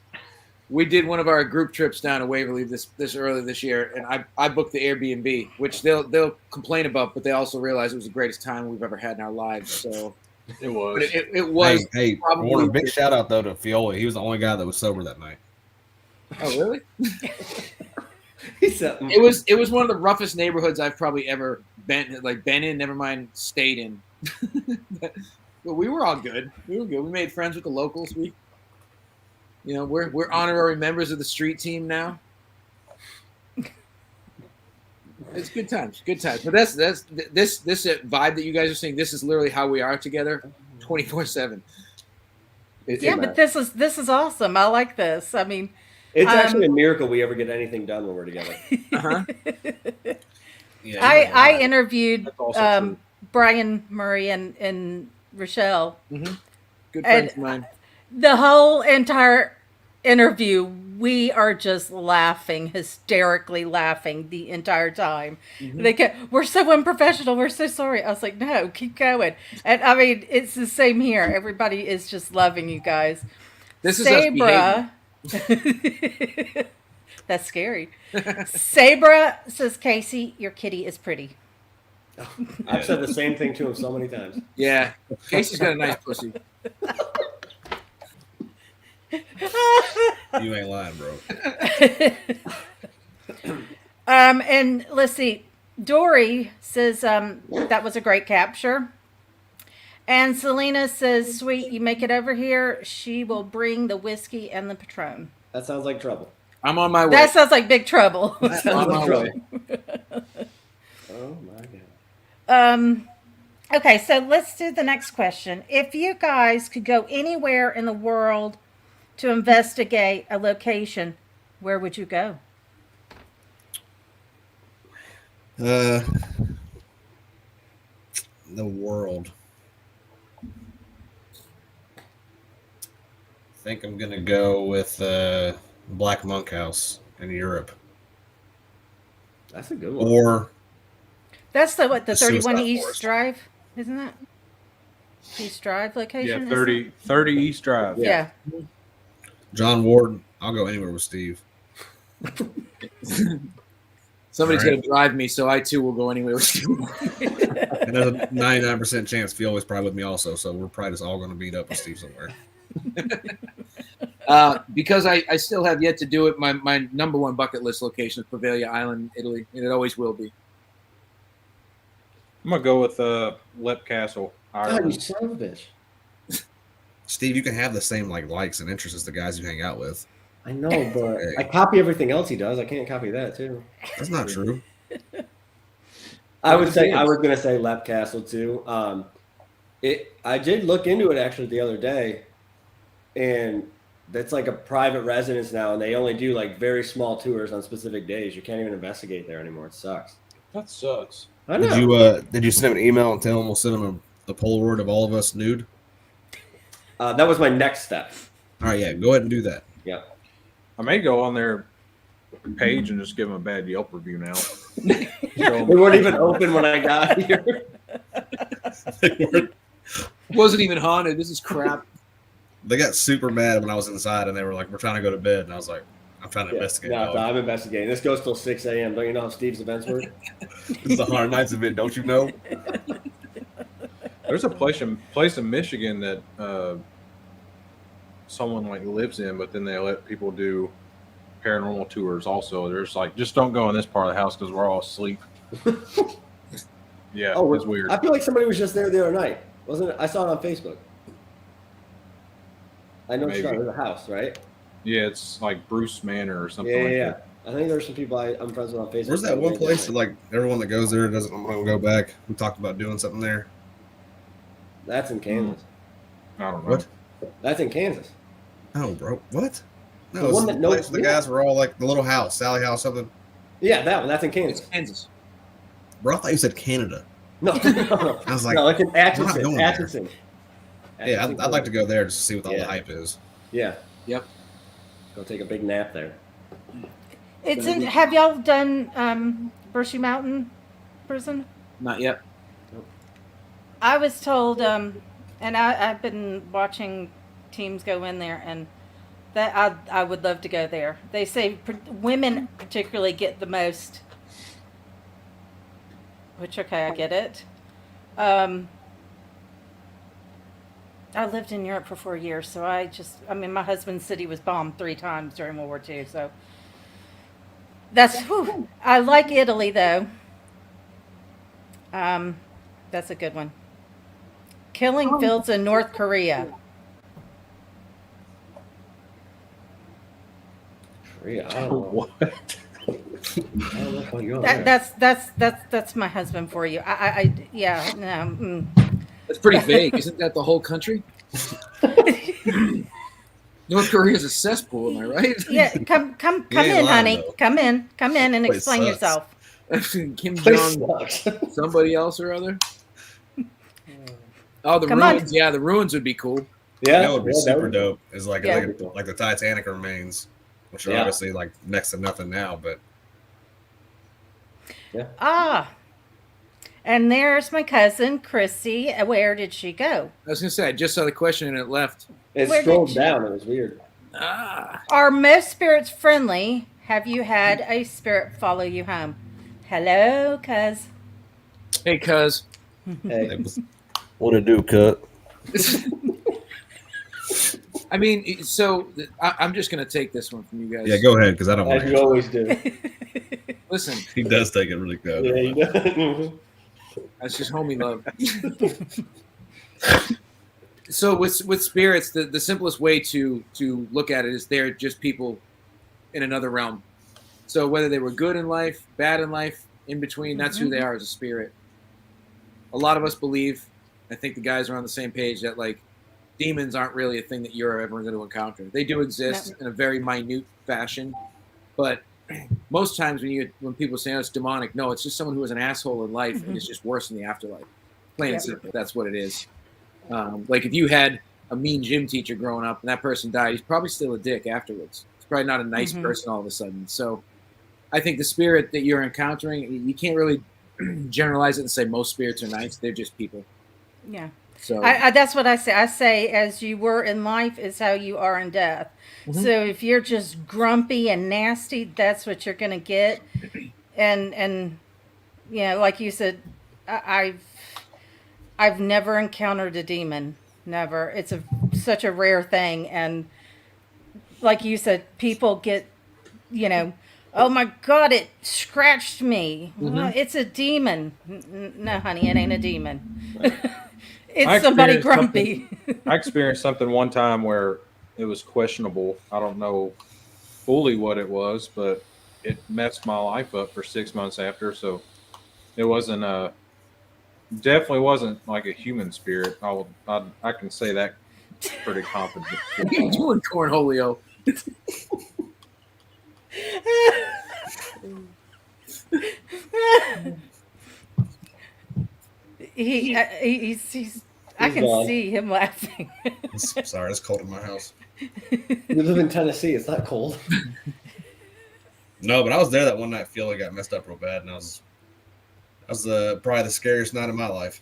We did one of our group trips down to Waverly this early this year, and I booked the Airbnb, which they'll complain about, but they also realize it was the greatest time we've ever had in our lives. So It was. but it was. Hey, probably- Warner, big shout out though to Feole. He was the only guy that was sober that night. Oh, really? He said, It was one of the roughest neighborhoods I've probably ever been in. Never mind stayed in. But we were all good. We were good. We made friends with the locals. We're honorary members of the street team now. It's good times. Good times. But that's this vibe that you guys are saying. This is literally how we are together, 24/7. yeah, but this is awesome. I like this. I mean, it's actually a miracle we ever get anything done when we're together. Uh-huh. Yeah, I interviewed That's also true. Brian Murray and Rochelle. Good friends of mine. The whole entire interview, we are just laughing, hysterically laughing the entire time. They kept, we're so unprofessional. We're so sorry. I was like, no, keep going. And I mean, it's the same here. Everybody is just loving you guys. This is us behaving. That's scary. Sabra says, Kasey, your kitty is pretty. I've said the same thing to him so many times. Yeah, Casey's got a nice pussy. You ain't lying, bro. And let's see. Dory says that was a great capture. And Selena says, sweet, you make it over here. She will bring the whiskey and the Patron. That sounds like trouble. I'm on my way. That sounds like big trouble. That sounds On like my trouble. way. Oh my god. Okay, so let's do the next question. If you guys could go anywhere in the world to investigate a location, where would you go? The world. I think I'm gonna go with Black Monk House in Europe, That's a good one. or That's the 31 Suicide East Forest. Drive, isn't that? East Drive location? Yeah, 30 East Drive. Yeah. John Ward. I'll go anywhere with Steve. Somebody's All right. going to drive me, so I too will go anywhere with you. And there's a 99% chance Fiole's probably with me also, so we're probably just all going to meet up with Steve somewhere. Because I still have yet to do it. My number one bucket list location is Feole Island, Italy, and it always will be. I'm gonna go with Lep Castle, God, you Ireland. son of a bitch. Steve, you can have the same likes and interests as the guys you hang out with. I know, but I copy everything else he does. I can't copy that too. That's not true. I was gonna say Lep Castle too. I did look into it actually the other day, and that's like a private residence now, and they only do like very small tours on specific days. You can't even investigate there anymore. It sucks. That sucks. I know. Did you send him an email and tell him we'll send him a Polaroid of all of us nude? That was my next step. All right, yeah, go ahead and do that. Yeah. I may go on there page and just give them a bad Yelp review now. They weren't even open when I got here. It wasn't even haunted. This is crap. They got super mad when I was inside, and they were like, "We're trying to go to bed," and I was like, "I'm trying to investigate." No, I'm investigating. This goes till 6 a.m. Don't you know how Steve's events work? It's a 100 nights event, don't you know? There's a place in Michigan that someone like lives in, but then they let people do paranormal tours. Also, there's like, just don't go in this part of the house because we're all asleep. Yeah, it's weird. I feel like somebody was just there the other night, wasn't it? I saw it on Facebook. I know it's a house, right? Yeah, it's like Bruce Manor or something. Yeah. I think there's some people I'm friends with on Facebook. Where's that one place that like everyone that goes there doesn't want to go back? We talked about doing something there. That's in Kansas. I don't know. What? That's in Kansas. Oh, bro, what? No, The it's one the that place knows- where the guys were all like the little house, Sally House, something. Yeah, that one. That's in It's Kansas. Kansas. Bro, I thought you said Canada. No. I was like, no, like in we're not going Atchison. there. Atchison. yeah, I'd like to go there just to see what all Yeah. the hype is. Yeah. Yep. Go take a big nap there. It's in. Have y'all done Brushy Mountain Prison? Not yet. I was told, and I've been watching teams go in there, and that I would love to go there. They say women particularly get the most, which okay, I get it. I lived in Europe for 4 years, so I mean, my husband's city was bombed 3 times during World War II, so that's, whew. I like Italy, though. That's a good one. Killing fields in North Korea. Korea, I don't know. What? I don't know how you're there. That's my husband for you. Yeah, no. That's pretty vague. Isn't that the whole country? North Korea is a cesspool, am I right? Yeah, come You ain't in, lying, honey. though. Come in and Place explain sucks. yourself. Kim Place Jong, sucks. somebody else or other. Oh, the Come on. ruins. Yeah, the ruins would be cool. Yeah, That would be yeah, super would- dope. Is like Yeah. like the Titanic remains, which are Yeah. obviously like next to nothing now, but Ah. And there's my cousin, Chrissy. Where did she go? I was gonna say I just saw the question and it left. It Where did scrolled you- down. It was weird. Ah, Are most spirits friendly? Have you had a spirit follow you home? Hello, cuz. hey, cuz. Hey, it was, What to do, cut? I mean, so I'm just gonna take this one from you guys. yeah. Go ahead, because I don't want as you to. always do. Listen, He does take it really good. Yeah, you know. that's just homie love. So with spirits, the simplest way to look at it is they're just people in another realm. So whether they were good in life, bad in life, in between, that's who they are as a spirit. A lot of us believe, I think the guys are on the same page, that like demons aren't really a thing that you're ever going to encounter. They do exist in a very minute fashion, but most times when people say, oh, it's demonic, no, it's just someone who was an asshole in life and is just worse in the afterlife. Plain and simple, that's what it is. Like if you had a mean gym teacher growing up and that person died, he's probably still a dick afterwards. He's probably not a nice person all of a sudden. So I think the spirit that you're encountering, you can't really generalize it and say most spirits are nice. They're just people. Yeah. So I that's what I say. I say, as you were in life is how you are in death. Mhm. So if you're just grumpy and nasty, that's what you're going to get. And you know, like you said, I've never encountered a demon. Never. It's such a rare thing. And like you said, people get, you know, oh my God, it scratched me. Well, it's a demon. No, honey, it ain't a demon. It's somebody experienced grumpy. I experienced something one time where it was questionable. I don't know fully what it was, but it messed my life up for 6 months after. So it wasn't definitely wasn't like a human spirit. I can say that pretty confidently. what are you doing, Cornholio? He's I can gone. see him laughing. Sorry, it's cold in my house. You live in Tennessee. It's not cold. No, but I was there that one night. Feole got messed up real bad, and that was probably the scariest night of my life.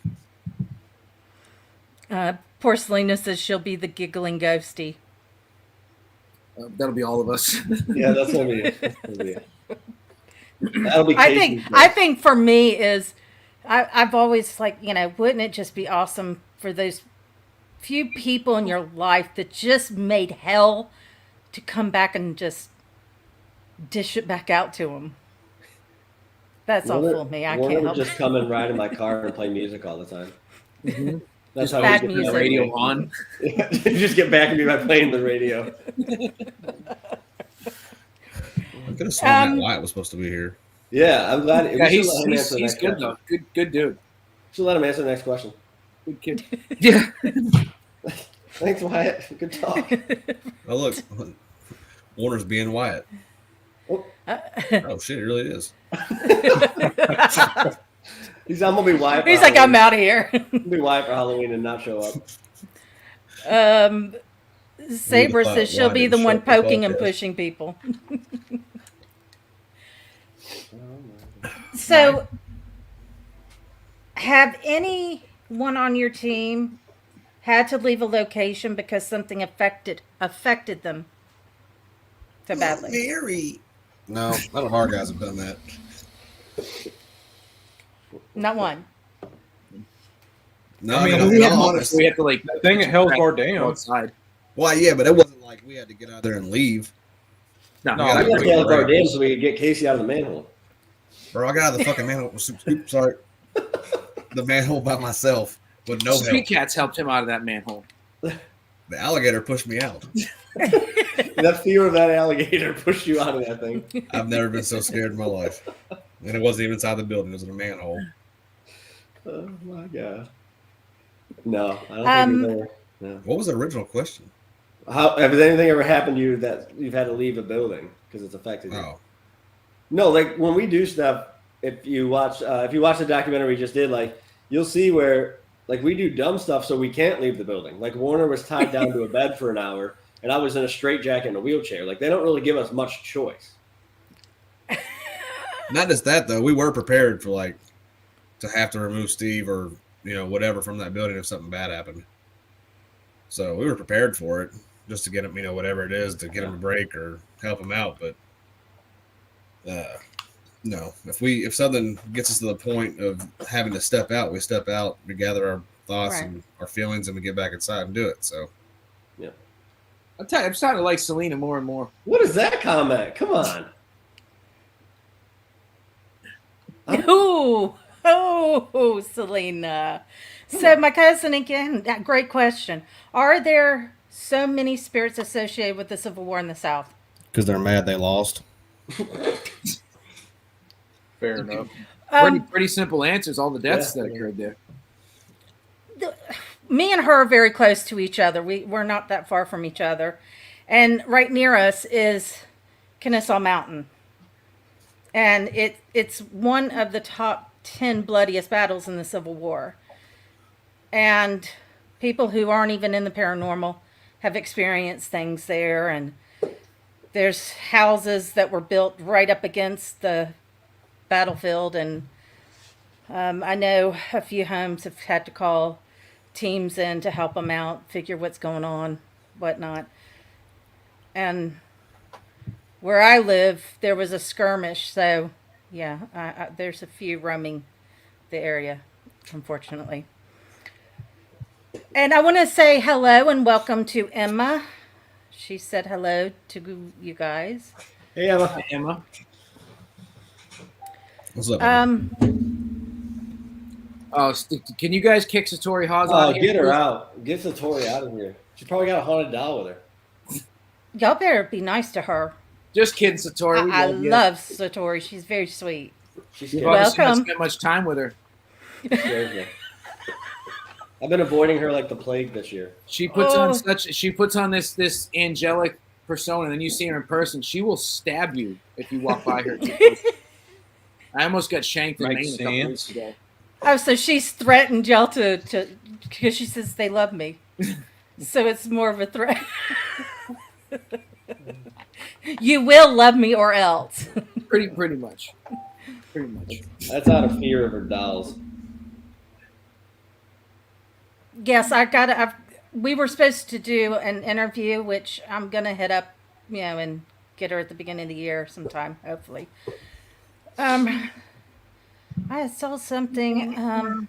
Poor Selena says she'll be the giggling ghosty. That'll be all of us. Yeah, that's gonna be. That'll be. I think for me is, I've always like, wouldn't it just be awesome for those few people in your life that just made hell to come back and just dish it back out to them. That's awful of me. I can't help just come and ride in my car and play music all the time. Mm-hmm. That's just how bad we get music. the radio on. You just get back at me by playing the radio. I could have sworn Matt Wyatt was supposed to be here. Yeah, I'm glad. Yeah, he's good though. Good dude. Should let him answer the next question. Good kid. Yeah. Thanks, Wyatt. Good talk. Oh look, Warner's being Wyatt. Oh shit, it really is. I'm gonna be Wyatt. He's like, I'm out of here. I'll be Wyatt for Halloween and not show up. Saber says she'll be the one poking and pushing people. So, have anyone on your team had to leave a location because something affected them so badly? Mary. No, none of our guys have done that. Not one. No, I mean, I'll we be have honest. we have to like The thing at Hell's Bar Dam. outside. Well, yeah, but it wasn't like we had to get out there and leave. No, No, I I got gotta to go our dam so we could get Kasey out of the manhole. Bro, I got out of the fucking manhole. Sorry, the manhole by myself with no Street help. Cats helped him out of that manhole. The alligator pushed me out. That fear of that alligator pushed you out of that thing. I've never been so scared in my life, and it wasn't even inside the building; it was in a manhole. Oh my god. No, I don't think ever. No. What was the original question? Has anything ever happened to you that you've had to leave a building because it's affected you? Oh, No, like when we do stuff, if you watch the documentary we just did, like you'll see where like we do dumb stuff so we can't leave the building. Like Warner was tied down to a bed for an hour, and I was in a straitjacket in a wheelchair. Like they don't really give us much choice. not just that though. We were prepared for to have to remove Steve or whatever from that building if something bad happened. So we were prepared for it, just to get him, whatever it is, to get him a break or help him out. But no, if something gets us to the point of having to step out, we step out, we gather our thoughts and our feelings, and we get back inside and do it. So Yeah. I'll tell you, I'm starting to like Selena more and more. What is that comment? Come on. Oh, Selena. So my cousin again, that great question. Are there so many spirits associated with the Civil War in the South? Because they're mad they lost. Fair enough. Pretty simple answers. All the deaths that occurred there. Me and her are very close to each other. We're not that far from each other. And right near us is Kennesaw Mountain. And it's one of the top 10 bloodiest battles in the Civil War. And people who aren't even in the paranormal have experienced things there. And there's houses that were built right up against the battlefield. And I know a few homes have had to call teams in to help them out, figure what's going on, whatnot. And where I live, there was a skirmish. So, yeah, there's a few roaming the area, unfortunately. And I want to say hello and welcome to Emma. She said hello to you guys. Hey, Emma. Hi, Emma. what's up? Oh, can you guys kick Satori Hawes out? Oh, of here, get her please? out. Get Satori out of here. She probably got a haunted doll with her. Y'all better be nice to her. Just kidding, Satori. We I you. love Satori. She's very sweet. She's You've scared. obviously not Welcome. spent much time with her. Scares me. I've been avoiding her like the plague this year. She puts on this angelic persona, and then you see her in person. She will stab you if you walk by her. I almost got shanked in Makes Maine a couple sense. weeks ago. Oh, so she's threatened y'all to because she says they love me. So it's more of a threat. You will love me or else. Pretty much. That's out of fear of her dolls. Yes, we were supposed to do an interview, which I'm gonna hit up, and get her at the beginning of the year sometime, hopefully. I saw something.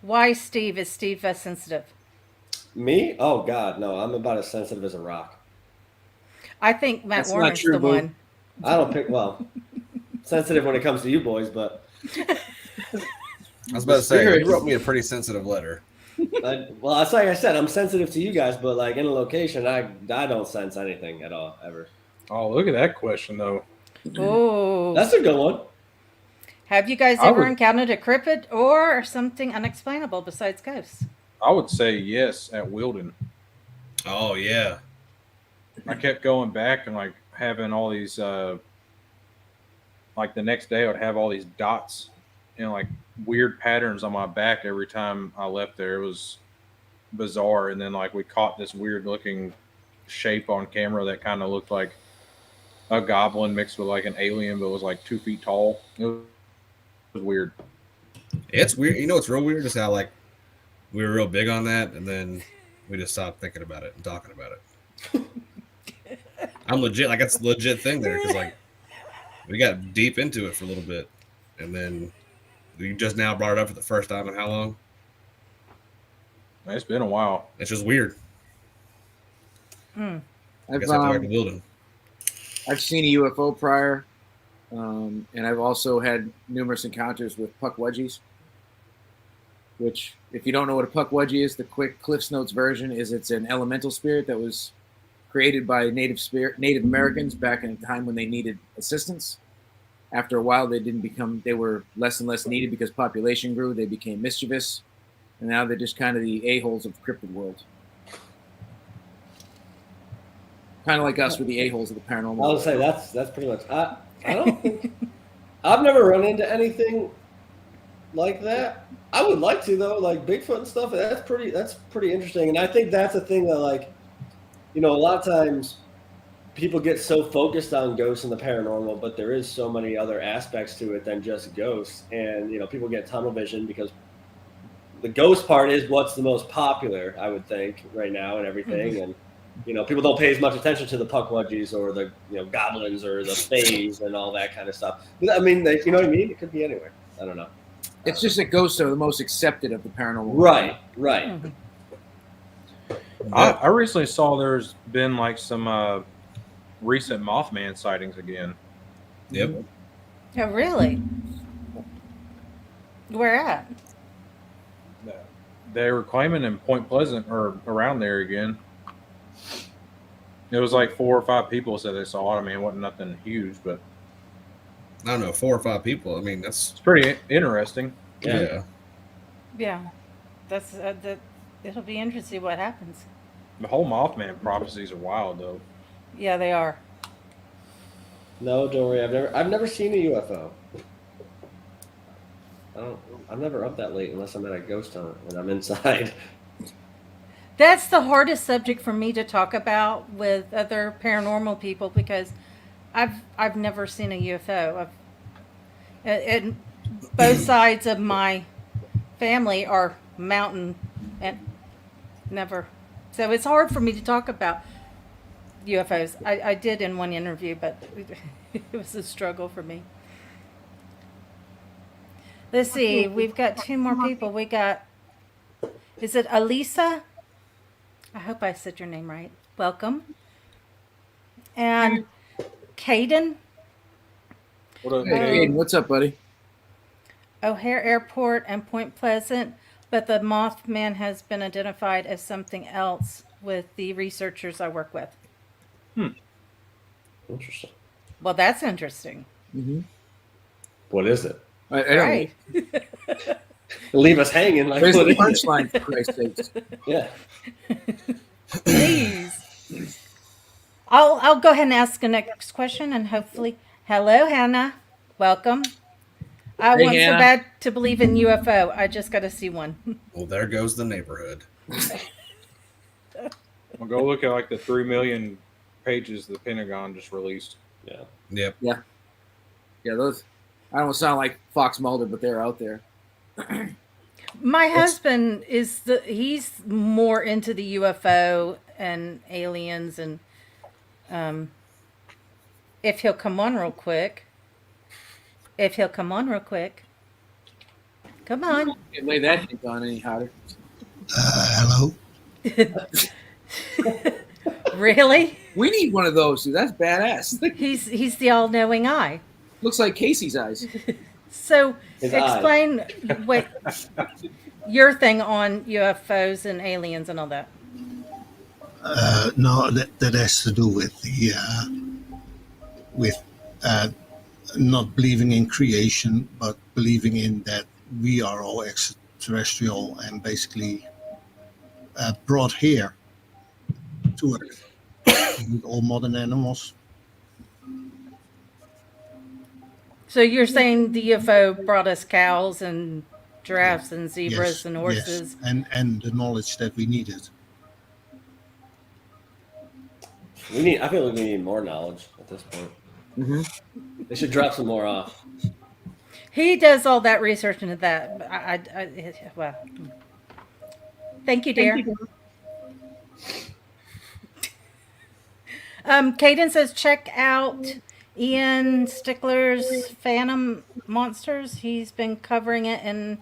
Why Steve is Steve sensitive? Me? Oh God, no! I'm about as sensitive as a rock. I think Matt That's not Warner's true, the Boo. one. I don't pick sensitive when it comes to you boys, but I was about to say, Spirit. you wrote me a pretty sensitive letter. it's like I said, I'm sensitive to you guys, but like in a location, I don't sense anything at all ever. Oh, look at that question though. Oh, That's a good one. have you guys I ever would- encountered a cryptid or something unexplainable besides ghosts? I would say yes at Wilden. Oh yeah. I kept going back and like having all these like the next day I would have all these dots and like weird patterns on my back every time I left there. It was bizarre. And then like we caught this weird looking shape on camera that kind of looked like a goblin mixed with like an alien, but was like 2 feet tall. It was weird. It's weird. You know what's real weird is how like we were real big on that, and then we just stopped thinking about it and talking about it. I'm legit, like that's a legit thing there because like we got deep into it for a little bit, and then you just now brought it up for the first time in how long? It's been a while. It's just weird. I I've guess I have to go back to Wilden. I've seen a UFO prior, and I've also had numerous encounters with puckwudgies. Which, if you don't know what a puckwudgie is, the quick Cliff's Notes version is it's an elemental spirit that was created by Native Americans back in a time when they needed assistance. After a while, they were less and less needed because population grew. They became mischievous, and now they're just kind of the a-holes of the cryptid world. Kind of like us with the a-holes of the paranormal. I would say that's pretty much. I don't think I've never run into anything like that. I would like to though, like Bigfoot and stuff. That's pretty interesting, and I think that's a thing that like, a lot of times people get so focused on ghosts and the paranormal, but there is so many other aspects to it than just ghosts, and people get tunnel vision because the ghost part is what's the most popular, I would think, right now and everything, and people don't pay as much attention to the puckwudgies or the goblins or the fays and all that kind of stuff. But, I mean, you know what I mean? It could be anywhere. I don't know. It's just that ghosts are the most accepted of the paranormal. Right. I recently saw there's been like some recent Mothman sightings again. Yep. Oh, really? Where at? They were claiming in Point Pleasant or around there again. It was like 4 or 5 people said they saw it. I mean, it wasn't nothing huge, but I don't know, 4 or 5 people. I mean, that's it's pretty interesting. yeah. Yeah, that's it'll be interesting what happens. The whole Mothman prophecies are wild, though. Yeah, they are. No, don't worry. I've never seen a UFO. I'm never up that late unless I'm at a ghost hunt and I'm inside. That's the hardest subject for me to talk about with other paranormal people because I've never seen a UFO. And both sides of my family are mountain and never. So it's hard for me to talk about UFOs. I did in one interview, but it was a struggle for me. Let's see. We've got 2 more people. We got, is it Alisa? I hope I said your name right. Welcome. And Caden. What up, Hey, Dave? Aiden, what's up, buddy? O'Hare Airport and Point Pleasant, but the Mothman has been identified as something else with the researchers I work with. Interesting. Well, that's interesting. Mm-hmm. What is it? I don't Right. Leave us hanging like Where's what the it is. punchline, for Christ's sakes? Yeah. Please. I'll go ahead and ask the next question and hopefully, hello, Hannah. Welcome. I Hey, want so Hannah. bad to believe in UFO. I just got to see one. Well, there goes the neighborhood. Well, go look at like the 3 million pages the Pentagon just released. Yeah. Yep. Yeah, those. I don't sound like Fox Mulder, but they're out there. My husband he's more into the UFO and aliens, and if he'll come on real quick. Come on. Can't lay that hint on any harder. Hello. Really? We need one of those, dude. That's badass. He's the all-knowing eye. Looks like Casey's eyes. So His explain what your thing on UFOs and aliens and all that. No, that has to do with the not believing in creation, but believing in that we are all extraterrestrial and basically brought here to Earth with all modern animals. So you're saying the UFO brought us cows and giraffes and zebras Yes, and horses? yes, and the knowledge that we needed. I feel like we need more knowledge at this point. Mm-hmm. They should drop some more off. He does all that research into that. But well, thank you, dear. Caden says check out Ian Stickler's Phantom Monsters. He's been covering it in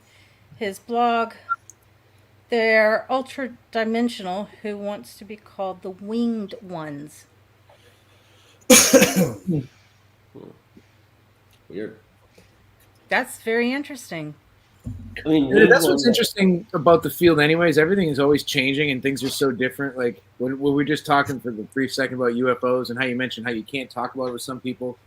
his blog. They're ultra dimensional. Who wants to be called the Winged Ones? Weird. That's very interesting. I mean, Yeah, that's what's interesting about the field anyways. Everything is always changing and things are so different. Like when we were just talking for the brief second about UFOs and how you mentioned how you can't talk about it with some people.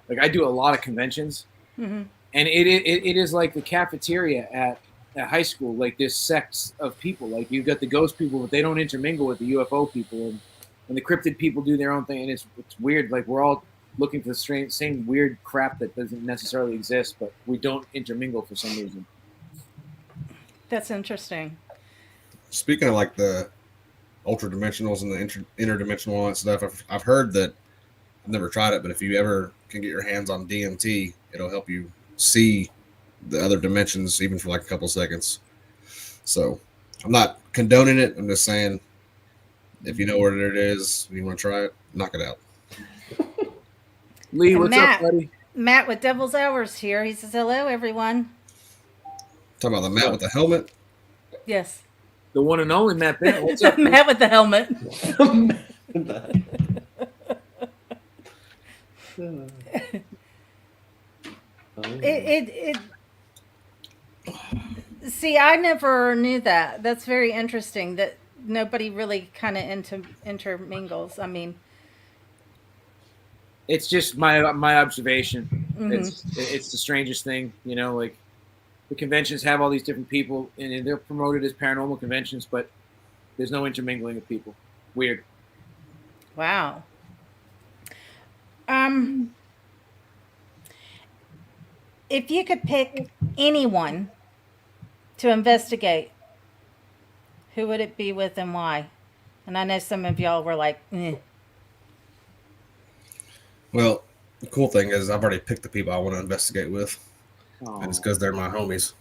Like I do a lot of conventions, Mm-hmm. and it is like the cafeteria at high school. Like this sects of people. Like you've got the ghost people, but they don't intermingle with the UFO people, and the cryptid people do their own thing. And it's weird. Like we're all looking for the same weird crap that doesn't necessarily exist, but we don't intermingle for some reason. That's interesting. Speaking of like the ultra dimensionals and the interdimensional and all that stuff, I've heard that. I've never tried it, but if you ever can get your hands on DMT, it'll help you see the other dimensions even for like a couple seconds. So I'm not condoning it. I'm just saying if you know what it is, you want to try it, knock it out. Lee, And what's Matt. up, buddy? Matt with Devil's Hours here. He says, hello, everyone. Talking about the Matt with the helmet. Yes. The one and only Matt Bennett. What's up? Matt with the helmet. It See, I never knew that. That's very interesting that nobody really kind of intermingles. I mean, It's just my observation. mhm. It's the strangest thing, you know. Like the conventions have all these different people, and they're promoted as paranormal conventions, but there's no intermingling of people. Weird. Wow. If you could pick anyone to investigate, who would it be with and why? And I know some of y'all were like, eh. Well, the cool thing is I've already picked the people I want to investigate with, Oh, and it's because they're my homies.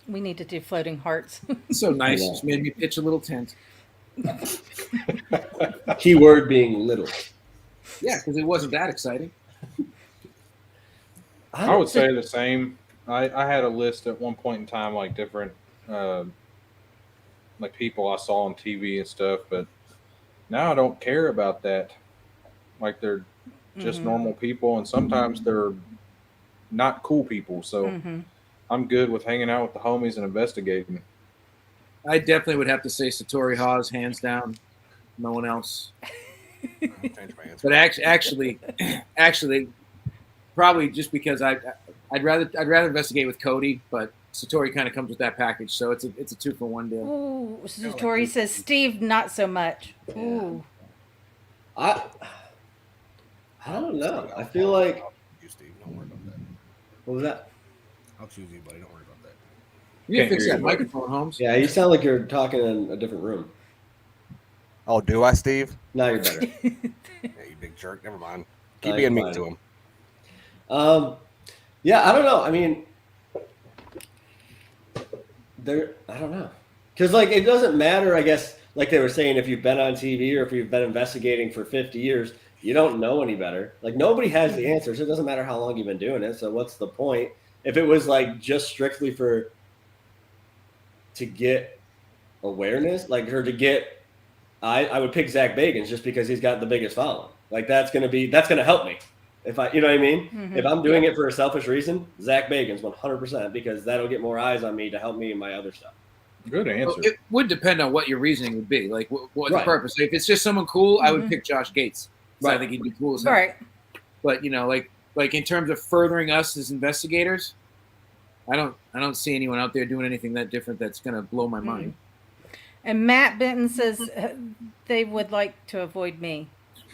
We need to do floating hearts. so nice. Yeah. Just made me pitch a little tent. Keyword being little. Yeah, because it wasn't that exciting. I would say the same. I had a list at one point in time, like different, like people I saw on TV and stuff, but now I don't care about that. Like they're just Mhm. normal people, and sometimes they're not cool people. So Mhm. I'm good with hanging out with the homies and investigating. I definitely would have to say Satori Hawes, hands down. No one else. I'll change my answer. But actually, probably just because I'd rather investigate with Cody, but Satori kind of comes with that package, so it's a 2-for-1 deal. Ooh, Tori says, Steve, not so much. Ooh. I don't know. I feel like You, Steve, don't worry about that. What was that? I'll choose you, buddy. Don't worry about that. You can Can't fix hear that you, buddy. microphone, Holmes. Yeah, you sound like you're talking in a different room. Oh, do I, Steve? Now you're better. Yeah, you big jerk. Never mind. Keep Now being you're mean to him. Yeah, I don't know. I mean, I don't know. Because, like, it doesn't matter, I guess, like they were saying, if you've been on TV or if you've been investigating for 50 years, you don't know any better. Like, nobody has the answers. It doesn't matter how long you've been doing it. So what's the point? If it was, like, just strictly to get awareness, like, or to get, I would pick Zach Bagans just because he's got the biggest following. Like, that's going to help me. If you know what I mean? Mhm. If I'm doing it for a selfish reason, Zach Bagans 100%, because that'll get more eyes on me to help me in my other stuff. Good answer. Well, it would depend on what your reasoning would be. Like, what the Right. purpose? If it's just someone cool, I would Mhm. pick Josh Gates. So I Right. think he'd be cool as hell. Right. But you know, like in terms of furthering us as investigators, I don't see anyone out there doing anything that different that's going to blow my mind. And Matt Benton says they would like to avoid me.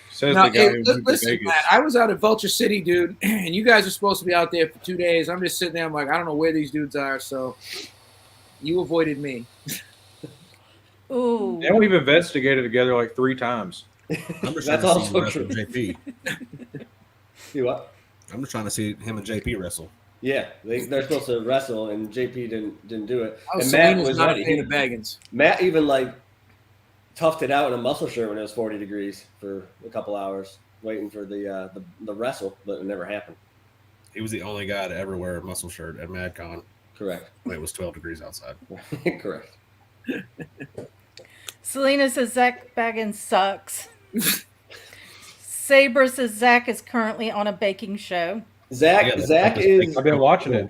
Says Now, the guy hey, who moved to listen, Vegas. Matt, I was out at Vulture City, dude, and you guys are supposed to be out there for 2 days. I'm just sitting there. I'm like, I don't know where these dudes are. So you avoided me. Ooh. And we've investigated together like 3 times. I'm just That's trying to see also you wrestle true. JP. You what? I'm just trying to see him and JP wrestle. Yeah, they're supposed to wrestle, and JP didn't do it. Oh, And Selena's Matt was not ready. a fan of Baggins. Matt even like toughed it out in a muscle shirt when it was 40 degrees for a couple hours, waiting for the wrestle, but it never happened. He was the only guy to ever wear a muscle shirt at MadCon Correct. when it was 12 degrees outside. Correct. Selena says Zach Baggins sucks. Saber says Zach is currently on a baking show. Zach Yeah, Zach that's is I've been watching it.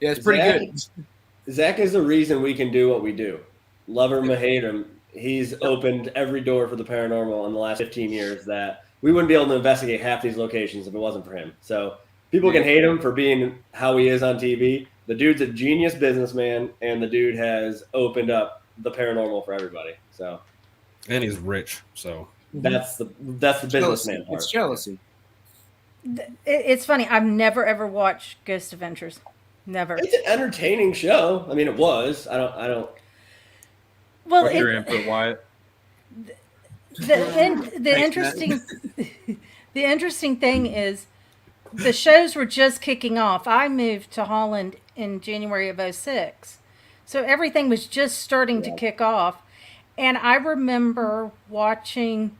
Yeah, it's pretty Zach- good. Zach is the reason we can do what we do. Love him or hate him, he's opened every door for the paranormal in the last 15 years that we wouldn't be able to investigate half these locations if it wasn't for him. So people can hate him for being how he is on TV. The dude's a genius businessman, and the dude has opened up the paranormal for everybody. So And he's rich, so that's the businessman part. It's jealousy. It's funny. I've never ever watched Ghost Adventures. Never. It's an entertaining show. I mean, it was. I don't. Well, What's your input, Wyatt? the Thanks, interesting the interesting thing is the shows were just kicking off. I moved to Holland in January of 2006. So everything was just starting to kick off. And I remember watching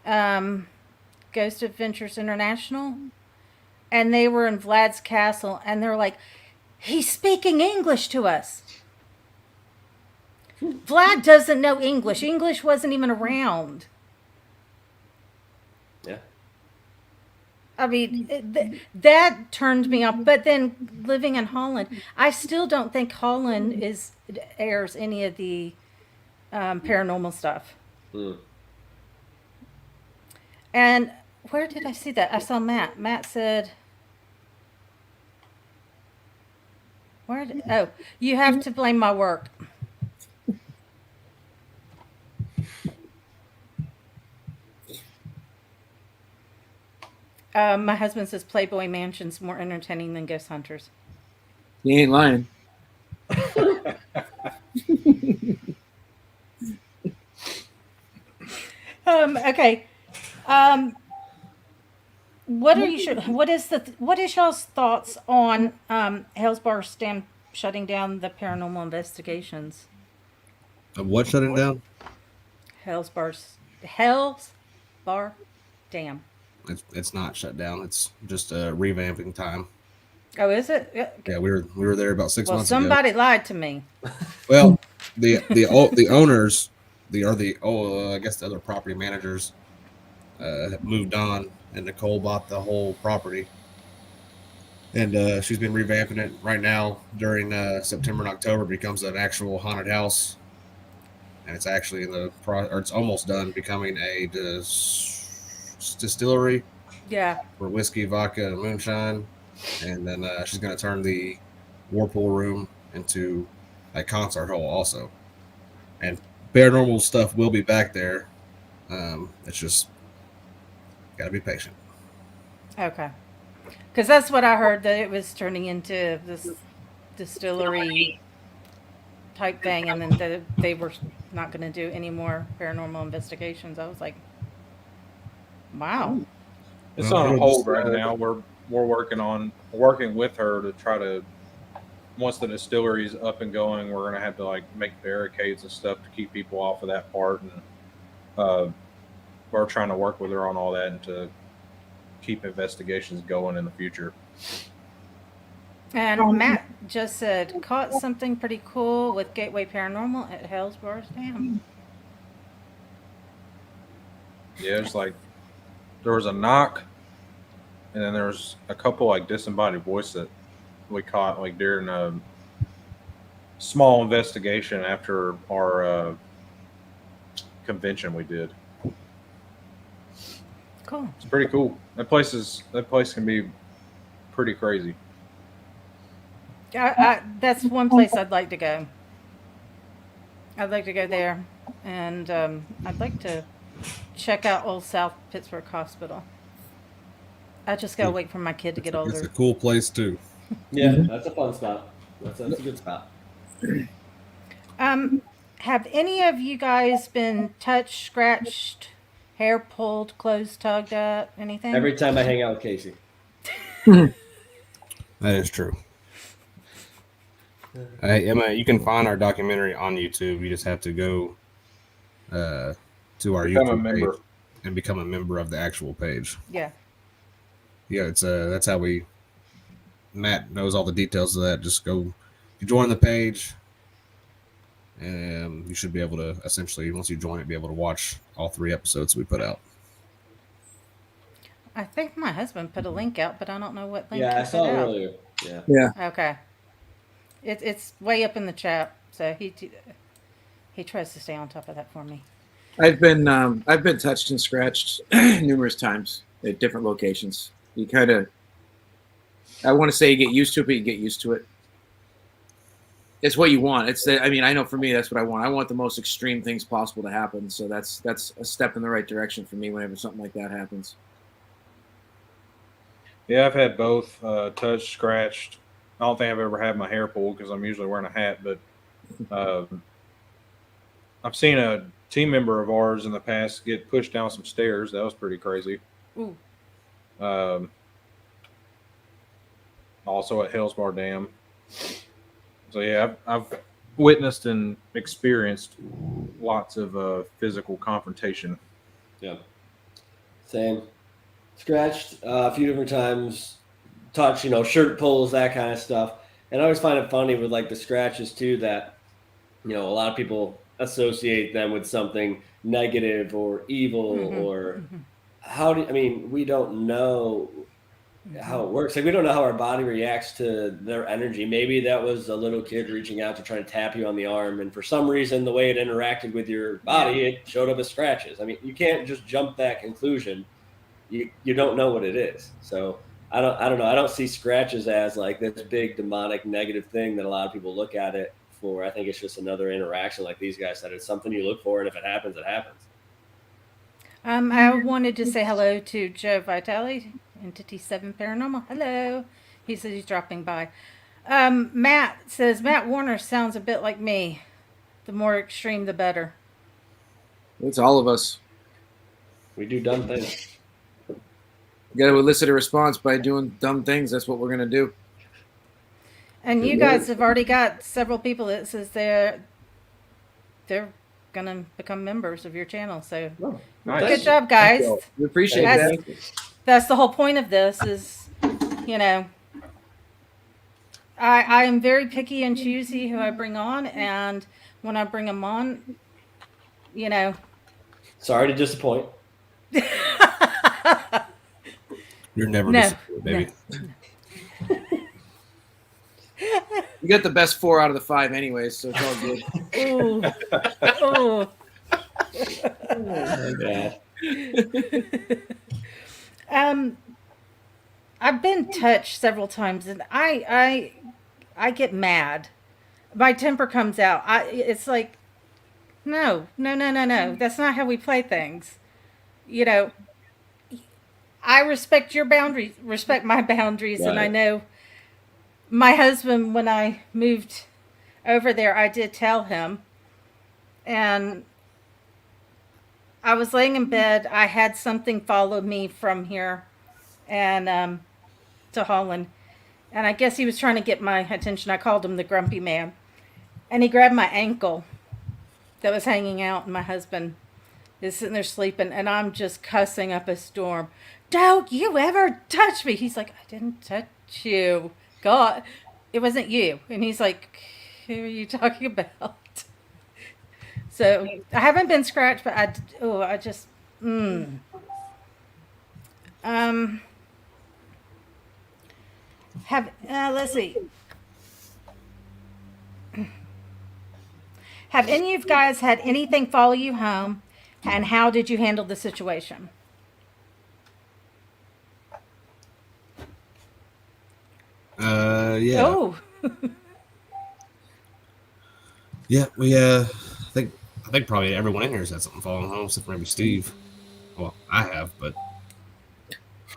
Ghost Adventures International, and they were in Vlad's castle, and they're like, he's speaking English to us. Vlad doesn't know English. English wasn't even around. Yeah. I mean, that turned me off. But then living in Holland, I still don't think Holland airs any of the paranormal stuff. Hmm. And where did I see that? I saw Matt. Matt said, oh, you have to blame my work. My husband says Playboy Mansion's more entertaining than Ghost Hunters. He ain't lying. Okay. What is y'all's thoughts on Hell's Bar Dam shutting down the paranormal investigations? Of what shutting down? Hell's Bar Dam. It's not shut down. It's just a revamping time. Oh, is it? Yeah, we were there about 6 Well, months ago. somebody lied to me. Well, the owners, I guess the other property managers, have moved on, and Nicole bought the whole property, and she's been revamping it right now. During September and October, it becomes an actual haunted house, and it's actually it's almost done becoming a distillery Yeah. for whiskey, vodka, and moonshine. And then she's going to turn the whirlpool room into a concert hall also. And paranormal stuff will be back there. It's just got to be patient. Okay. Because that's what I heard, that it was turning into this distillery type thing, and then they were not going to do any more paranormal investigations. I was like, wow. It's Well, on it'll hold just, right now. We're working with her to try to, once the distillery's up and going, we're gonna have to like make barricades and stuff to keep people off of that part, and we're trying to work with her on all that and to keep investigations going in the future. And Matt just said, caught something pretty cool with Gateway Paranormal at Hellsboro's Dam. Yeah, it's like there was a knock, and then there was a couple like disembodied voices that we caught like during a small investigation after our convention we did. Cool. It's pretty cool. That place can be pretty crazy. That's one place I'd like to go. I'd like to go there, and I'd like to check out Old South Pittsburgh Hospital. I just gotta wait for my kid to get It's a older. cool place too. Yeah, that's a fun spot. That's a good spot. Have any of you guys been touched, scratched, hair pulled, clothes tugged at, anything? Every time I hang out with Casey. That is true. Hey, Emma, you can find our documentary on YouTube. You just have to go to our Become a YouTube member. page and become a member of the actual page. Yeah. Yeah, it's that's how Matt knows all the details of that. Just go, you join the page, and you should be able to essentially, once you join it, be able to watch all 3 episodes we put out. I think my husband put a link out, but I don't know what link Yeah, I he saw put it out. earlier. Yeah. Yeah. Okay. It's way up in the chat, so he tries to stay on top of that for me. I've been touched and scratched numerous times at different locations. You kind of, I want to say you get used to it, but you get used to it. It's what you want. I mean, I know for me, that's what I want. I want the most extreme things possible to happen. So that's a step in the right direction for me whenever something like that happens. Yeah, I've had both touched, scratched. I don't think I've ever had my hair pulled because I'm usually wearing a hat. But I've seen a team member of ours in the past get pushed down some stairs. That was pretty crazy. Ooh. Also at Hellsborough Dam. So yeah, I've witnessed and experienced lots of physical confrontation. Yeah. Same. Scratched a few different times. Touch, shirt pulls, that kind of stuff. And I always find it funny with like the scratches too that, a lot of people associate them with something negative or evil or we don't know how it works. Like we don't know how our body reacts to their energy. Maybe that was a little kid reaching out to try to tap you on the arm, and for some reason the way it interacted with your body, it showed up as scratches. I mean, you can't just jump that conclusion. You don't know what it is. So I don't know. I don't see scratches as like this big demonic negative thing that a lot of people look at it for. I think it's just another interaction, like these guys said. It's something you look for, and if it happens, it happens. I wanted to say hello to Joe Vitale, Entity 7 Paranormal. Hello. He says he's dropping by. Matt says, Matt Warner sounds a bit like me. The more extreme, the better. It's all of us. We do dumb things. You got to elicit a response by doing dumb things. That's what we're going to do. And you guys have already got several people that says they're going to become members of your channel. So Nice. good job, guys. We appreciate That's- that. That's the whole point of this is, I am very picky and choosy who I bring on. And when I bring them on, Sorry to disappoint. You're never No, disappointed, baby. You got the best 4 out of the 5 anyways, so it's all good. Ooh. Yeah. I've been touched several times, and I get mad. My temper comes out. It's like, no. That's not how we play things. I respect your boundaries, respect my boundaries, and I Right. know my husband, when I moved over there, I did tell him, and I was laying in bed. I had something follow me from here and to Holland, and I guess he was trying to get my attention. I called him the grumpy man, and he grabbed my ankle that was hanging out, and my husband is sitting there sleeping, and I'm just cussing up a storm. Don't you ever touch me. He's like, I didn't touch you. God, it wasn't you. And he's like, who are you talking about? So I haven't been scratched, but I just, let's see. Have any of you guys had anything follow you home, and how did you handle the situation? Yeah. Oh, Yeah, we I think probably everyone in here has had something falling home, except for maybe Steve. Well, I have, but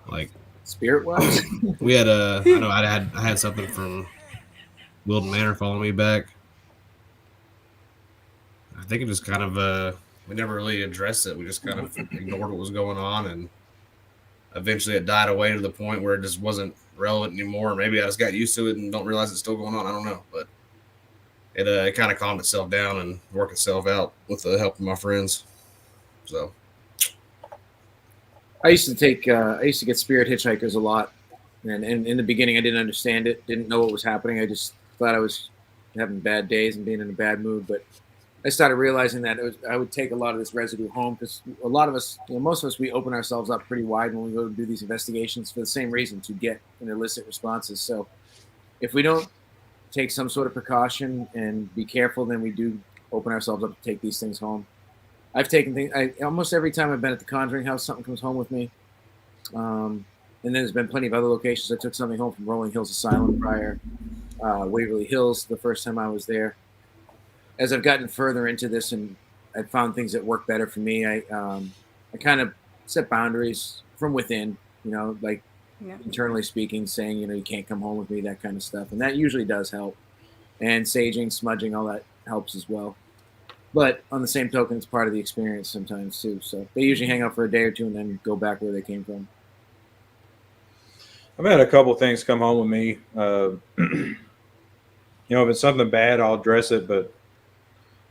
like Spirit wise. we had I know I had something from Wilton Manor following me back. I think it just kind of we never really addressed it. We just kind of ignored what was going on, and eventually it died away to the point where it just wasn't relevant anymore. Maybe I just got used to it and don't realize it's still going on. I don't know, but it kind of calmed itself down and worked itself out with the help of my friends. So I used to get spirit hitchhikers a lot, and in the beginning I didn't understand it, didn't know what was happening. I just thought I was having bad days and being in a bad mood. But I started realizing that I would take a lot of this residue home, because a lot of us, most of us, we open ourselves up pretty wide when we go to do these investigations for the same reason, to get and elicit responses. So if we don't take some sort of precaution and be careful, then we do open ourselves up to take these things home. I've taken things. Almost every time I've been at the Conjuring House, something comes home with me. And then there's been plenty of other locations. I took something home from Rolling Hills Asylum prior, Waverly Hills the first time I was there. As I've gotten further into this and I found things that work better for me, I kind of set boundaries from within, like yeah. internally speaking, saying, you can't come home with me, that kind of stuff. And that usually does help. And saging, smudging, all that helps as well. But on the same token, it's part of the experience sometimes too. So they usually hang out for a day or two and then go back where they came from. I've had a couple of things come home with me. If it's something bad, I'll address it, but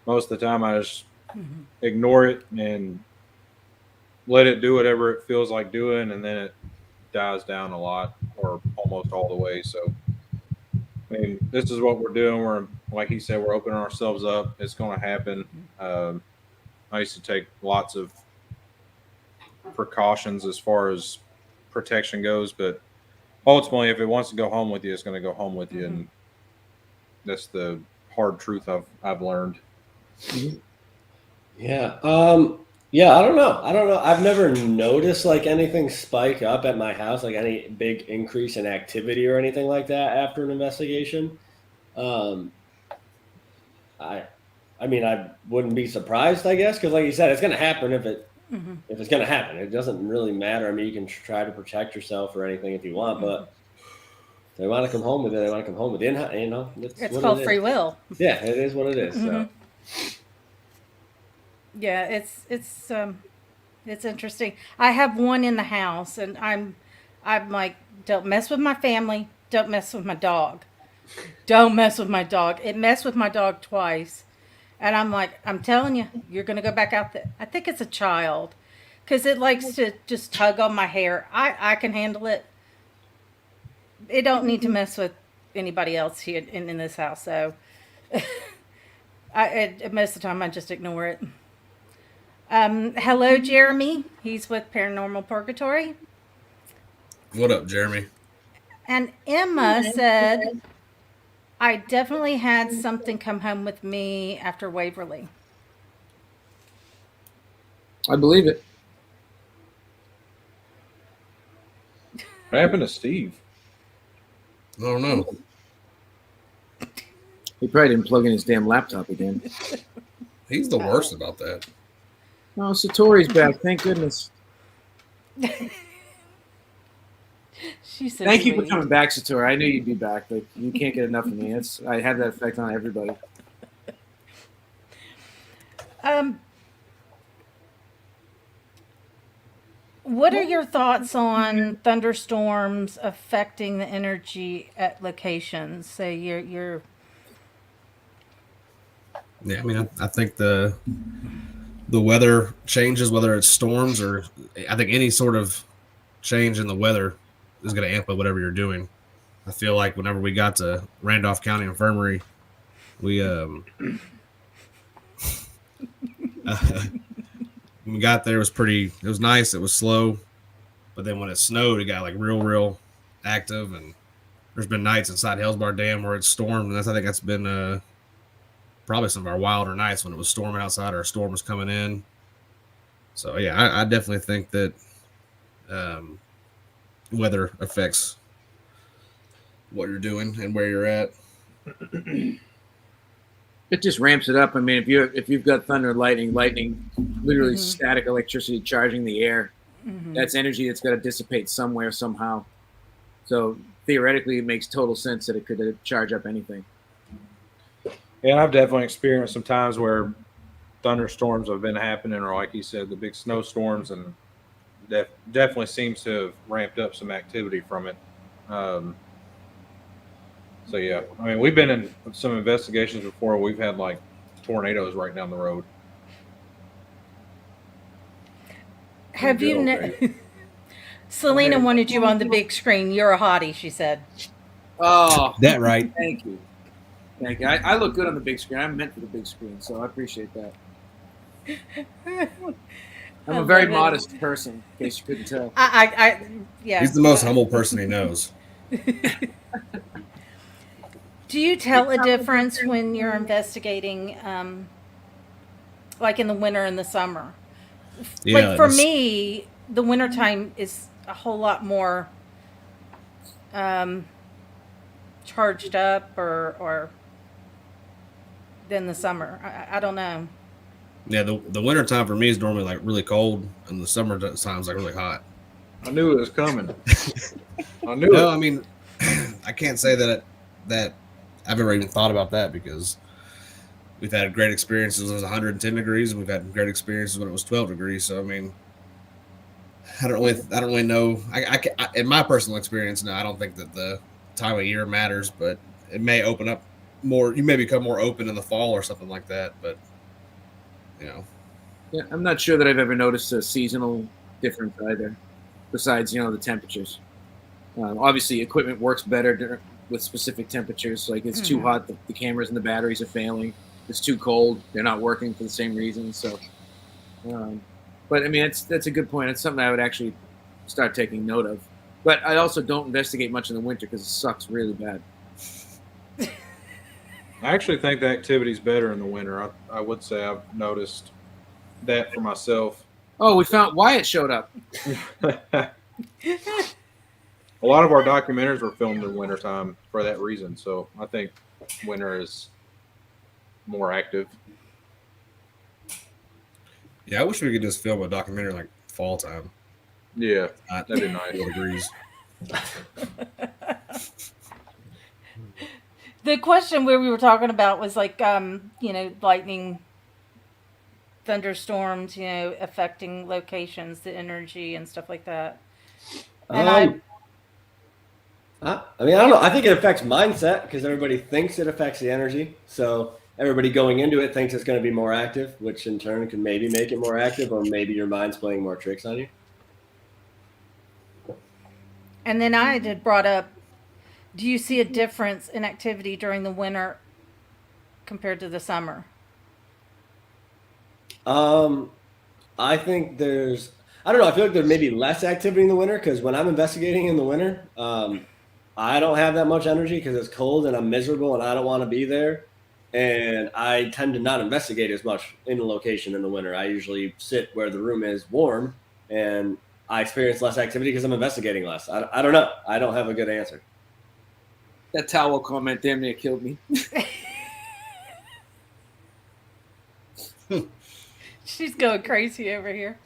most of the time I just ignore it and let it do whatever it feels like doing, and then it dies down a lot or almost all the way. So, I mean, this is what we're doing. We're, like he said, we're opening ourselves up. It's going to happen. I used to take lots of precautions as far as protection goes, but ultimately, if it wants to go home with you, it's going to go home with you, and that's the hard truth I've learned. Yeah. Yeah, I don't know. I've never noticed like anything spike up at my house, like any big increase in activity or anything like that after an investigation. I mean, I wouldn't be surprised, I guess, because like you said, it's going to happen if it's going to happen. It doesn't really matter. I mean, you can try to protect yourself or anything if you want, but if they want to come home with it, they want to come home with it. It's called free will. Yeah, it is what it is. So. Yeah, it's interesting. I have one in the house, and I'm like, don't mess with my family. Don't mess with my dog. Don't mess with my dog. It messed with my dog twice, and I'm like, I'm telling you, you're gonna go back out there. I think it's a child, because it likes to just tug on my hair. I can handle it. It don't need to mess with anybody else here in this house. So, most of the time I just ignore it. Hello, Jeremy. He's with Paranormal Purgatory. what up, Jeremy? And Emma said, I definitely had something come home with me after Waverly. I believe it. What happened to Steve? I don't know. He probably didn't plug in his damn laptop again. He's the worst about that. Oh, Satori's back. Thank goodness. She's so Thank you for sweet. coming back, Satora. I knew you'd be back, but you can't get enough of me. I have that effect on everybody. What are your thoughts on thunderstorms affecting the energy at locations? So you're Yeah, I mean, I think the weather changes, whether it's storms or I think any sort of change in the weather is going to amp up whatever you're doing. I feel like whenever we got to Randolph County Infirmary, we when we got there, it was nice. It was slow, but then when it snowed, it got like real active. And there's been nights inside Hellsbar Dam where it's stormed, and I think that's been probably some of our wilder nights when it was storming outside or a storm was coming in. So yeah, I definitely think that weather affects what you're doing and where you're at. It just ramps it up. I mean, if you've got thunder, lightning, literally static electricity charging the air, that's energy that's got to dissipate somewhere, somehow. So theoretically, it makes total sense that it could charge up anything. And I've definitely experienced some times where thunderstorms have been happening, or like you said, the big snowstorms, and definitely seems to have ramped up some activity from it. So yeah, I mean, we've been in some investigations before. We've had like tornadoes right down the road. have you Selena wanted you on the big screen. You're a hottie, she said. Oh, That right. thank you. Thank you. I look good on the big screen. I'm meant for the big screen, so I appreciate that. I'm a very modest person, in case you couldn't tell. Yeah. He's the most humble person he knows. Do you tell a difference when you're investigating, like in the winter and the summer? Yeah, Like for me, the wintertime is a whole lot more charged up or than the summer. I don't know. Yeah, the winter time for me is normally like really cold, and the summer time's like really hot. I knew it was coming. I knew No, it. I mean, I can't say that I've ever even thought about that, because we've had great experiences when it was 110 degrees, and we've had great experiences when it was 12 degrees. So I mean, I don't really know. I in my personal experience, no, I don't think that the time of year matters, but it may open up more. You may become more open in the fall or something like that, but you know. Yeah, I'm not sure that I've ever noticed a seasonal difference either, besides, the temperatures. Obviously, equipment works better with specific temperatures. Like it's too hot, the cameras and the batteries are failing. It's too cold, they're not working for the same reasons. So, but I mean, that's a good point. It's something I would actually start taking note of. But I also don't investigate much in the winter because it sucks really bad. I actually think the activity's better in the winter. I would say I've noticed that for myself. Oh, we found Wyatt showed up. A lot of our documentaries were filmed in wintertime for that reason. So I think winter is more active. Yeah, I wish we could just film a documentary like fall time. Yeah, Not that'd be nice. 12 degrees. The question where we were talking about was like, lightning, thunderstorms, affecting locations, the energy and stuff like that. And I mean, I don't know. I think it affects mindset because everybody thinks it affects the energy. So everybody going into it thinks it's going to be more active, which in turn can maybe make it more active, or maybe your mind's playing more tricks on you. And then I had brought up, do you see a difference in activity during the winter compared to the summer? I think I don't know. I feel like there may be less activity in the winter because when I'm investigating in the winter, I don't have that much energy because it's cold and I'm miserable and I don't want to be there. And I tend to not investigate as much in the location in the winter. I usually sit where the room is warm, and I experience less activity because I'm investigating less. I don't know. I don't have a good answer. That towel comment damn near killed me. She's going crazy over here.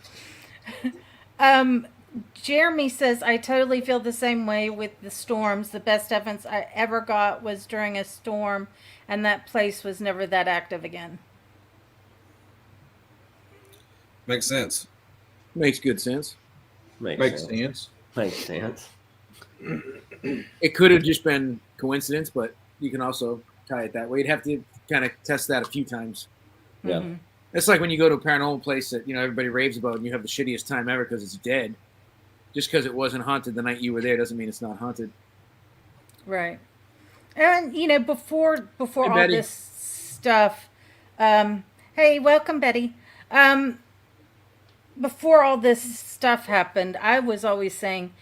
Jeremy says, I totally feel the same way with the storms. The best evidence I ever got was during a storm, and that place was never that active again. Makes sense. Makes good sense. Makes sense. Makes sense. It could have just been coincidence, but you can also tie it that way. You'd have to kind of test that a few times. Yeah. Mhm. It's like when you go to a paranormal place that everybody raves about, and you have the shittiest time ever because it's dead. Just because it wasn't haunted the night you were there doesn't mean it's not haunted. Right. And before Hey, all Betty. this stuff, hey, welcome, Betty. Before all this stuff happened, I was always saying,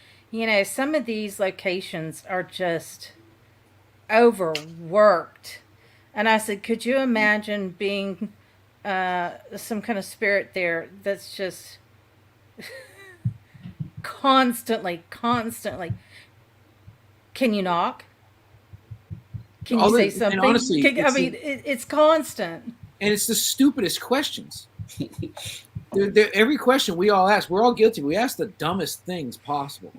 some of these locations are just overworked. And I said, could you imagine being some kind of spirit there that's just constantly. Can you knock? Can you say something? Honestly, it's constant. And it's the stupidest questions. Every question we all ask, we're all guilty. We ask the dumbest things possible.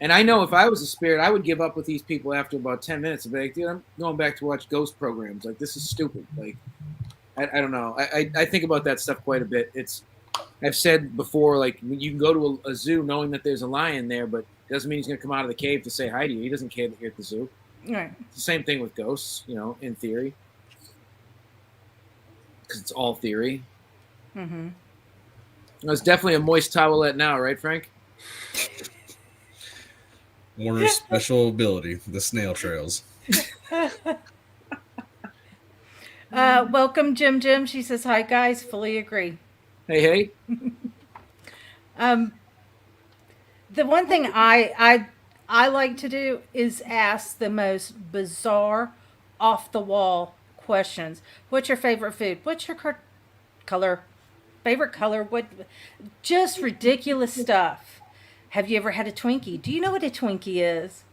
And I know if I was a spirit, I would give up with these people after about 10 minutes and be like, dude, I'm going back to watch ghost programs. Like, this is stupid. Like, I don't know. I think about that stuff quite a bit. I've said before, like, you can go to a zoo knowing that there's a lion there, but it doesn't mean he's going to come out of the cave to say hi to you. He doesn't care that you're at the zoo. Right. It's the same thing with ghosts, in theory. Because it's all theory. Mm-hmm. It's definitely a moist towelette now, right, Frank? Warner's special ability, the snail trails. Welcome, Jim. She says, hi, guys. Fully agree. Hey. The one thing I like to do is ask the most bizarre, off-the-wall questions. What's your favorite food? What's your color? Favorite color? What? Just ridiculous stuff. Have you ever had a Twinkie? Do you know what a Twinkie is?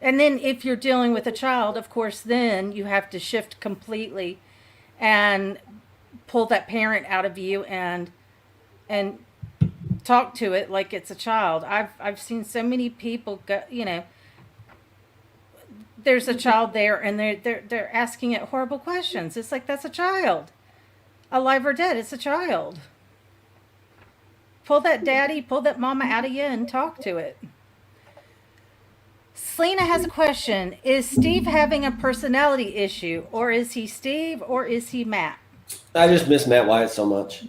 And then if you're dealing with a child, of course, then you have to shift completely and pull that parent out of you and talk to it like it's a child. I've seen so many people go, there's a child there and they're asking it horrible questions. It's like, that's a child. Alive or dead, it's a child. Pull that daddy, pull that mama out of you and talk to it. Selena has a question. Is Steve having a personality issue, or is he Steve, or is he Matt? I just miss Matt Wyatt so much.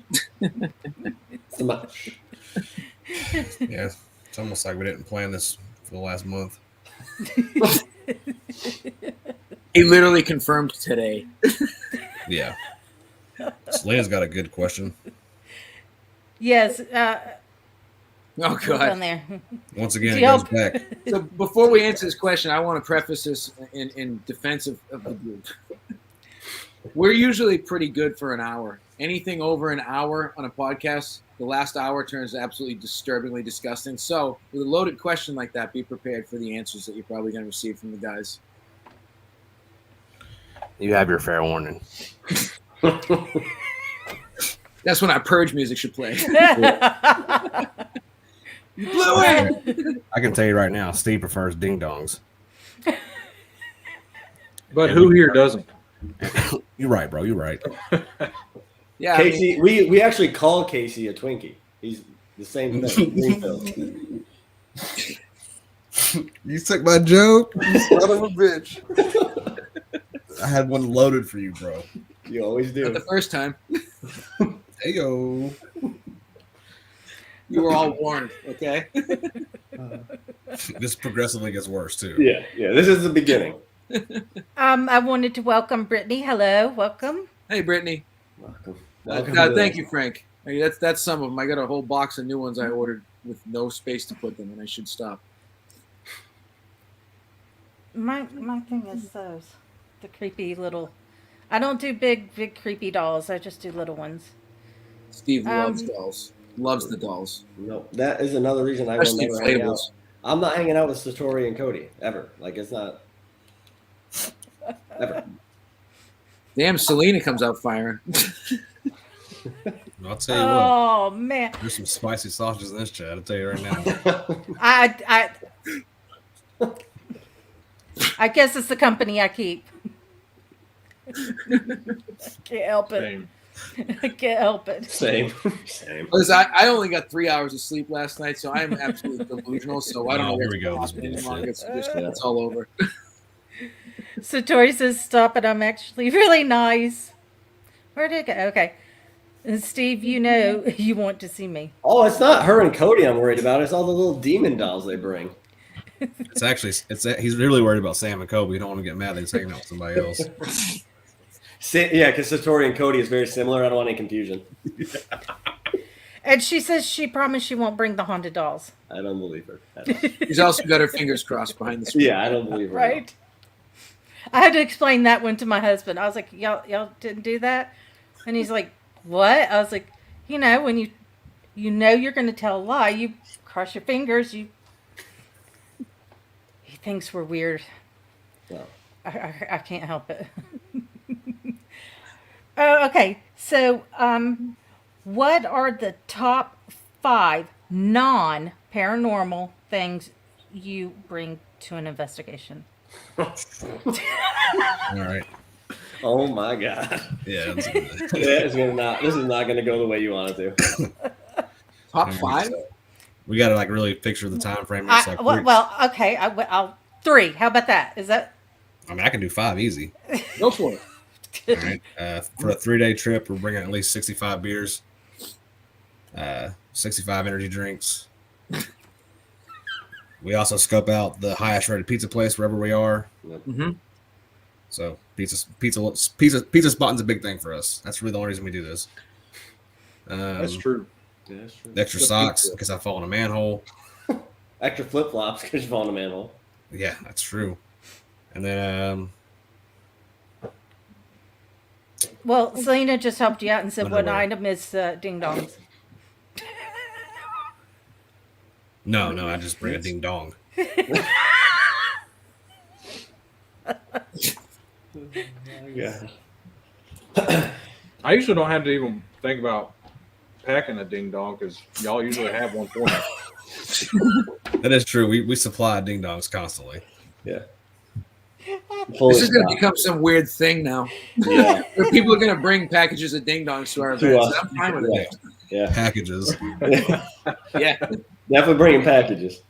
So much. Yeah, it's almost like we didn't plan this for the last month. He literally confirmed today. Yeah. Selena's got a good question. Yes. Oh, What's on God. there? Once again, it Yep. goes back. So before we answer this question, I want to preface this in defense of the group. We're usually pretty good for an hour. Anything over an hour on a podcast, the last hour turns absolutely disturbingly disgusting. So with a loaded question like that, be prepared for the answers that you're probably going to receive from the guys. You have your fair warning. That's when our purge music should play. You blew it! I can tell you right now, Steve prefers ding dongs. But who here doesn't? You're right, bro. You're right. Yeah, I mean, Kasey, we actually call Kasey a Twinkie. He's the same thing. Greenfield. You took my joke, you son of a bitch. I had one loaded for you, bro. You always not do. the first time. Hey yo. You were all warned, okay? This progressively gets worse too. Yeah. This is the beginning. I wanted to welcome Brittany. Hello, welcome. Hey, Brittany. Welcome. Thank you, Frank. I mean, that's some of them. I got a whole box of new ones I ordered with no space to put them, and I should stop. My thing is those, the creepy little. I don't do big creepy dolls. I just do little ones. Steve loves dolls. Loves the dolls. No, that is another reason I will Especially never hang out. inflatables. I'm not hanging out with Satori and Cody ever. Like, it's not ever. Damn, Selena comes out firing. I'll tell you what. Oh man, There's some spicy sausages in this chat. I'll tell you right now. I guess it's the company I keep. I can't help it. Same. I can't help it. Same. Because I only got 3 hours of sleep last night, so I am absolutely delusional. So I don't know. Here we go. what's This happening anymore. bullshit. It's all over. So Tori says, "Stop it! I'm actually really nice." Where did it go? Okay. And Steve, you know you want to see me. Oh, it's not her and Cody I'm worried about. It's all the little demon dolls they bring. It's actually he's really worried about Sam and Kobe. You don't want to get mad that he's hanging out with somebody else. Yeah, because Satori and Cody is very similar. I don't want any confusion. And she says she promised she won't bring the haunted dolls. I don't believe her. She's also got her fingers crossed behind the screen. Yeah, I don't believe her. Right? I had to explain that one to my husband. I was like, y'all didn't do that? And he's like, what? I was like, when you know you're going to tell a lie, you cross your fingers. He thinks we're weird. Well. I can't help it. Oh, okay. So, what are the top 5 non-paranormal things you bring to an investigation? All right. Oh my god. Yeah. This is not going to go the way you want it to. Top 5? We got to like really picture the time frame. Okay. I'll 3. How about that? Is that? I mean, I can do 5 easy. Go for it. All right. For a 3-day trip, we're bringing at least 65 beers, 65 energy drinks. We also scope out the highest rated pizza place wherever we are. Mm-hmm. So pizza spotting's a big thing for us. That's really the only reason we do this. That's true. Yeah, that's true. Extra socks because I fall in a manhole. Extra flip flops because you fall in a manhole. Yeah, that's true. And then Well, Selena just helped you out and said what Underwear. item is ding dongs. no, I just bring a ding dong. Yeah. I usually don't have to even think about packing a ding dong because y'all usually have one for me. That is true. We supply ding dongs constantly. Yeah. This is going to become some weird thing now. Yeah. Where people are going to bring packages of ding dongs to our To events. us. I'm fine with it. Yeah. Packages. Yeah. Definitely bringing packages.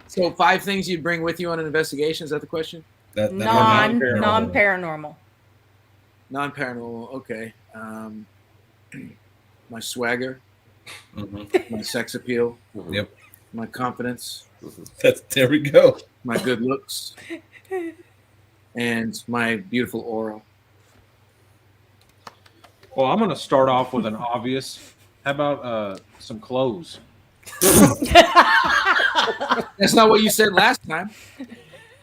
So 5 things you'd bring with you on an investigation? Is that the question? Non-paranormal. Non-paranormal. Okay. My swagger, Mm-hmm. my sex appeal, Yep. my confidence, There we go. my good looks, and my beautiful aura. Well, I'm going to start off with an obvious. How about some clothes? That's not what you said last time.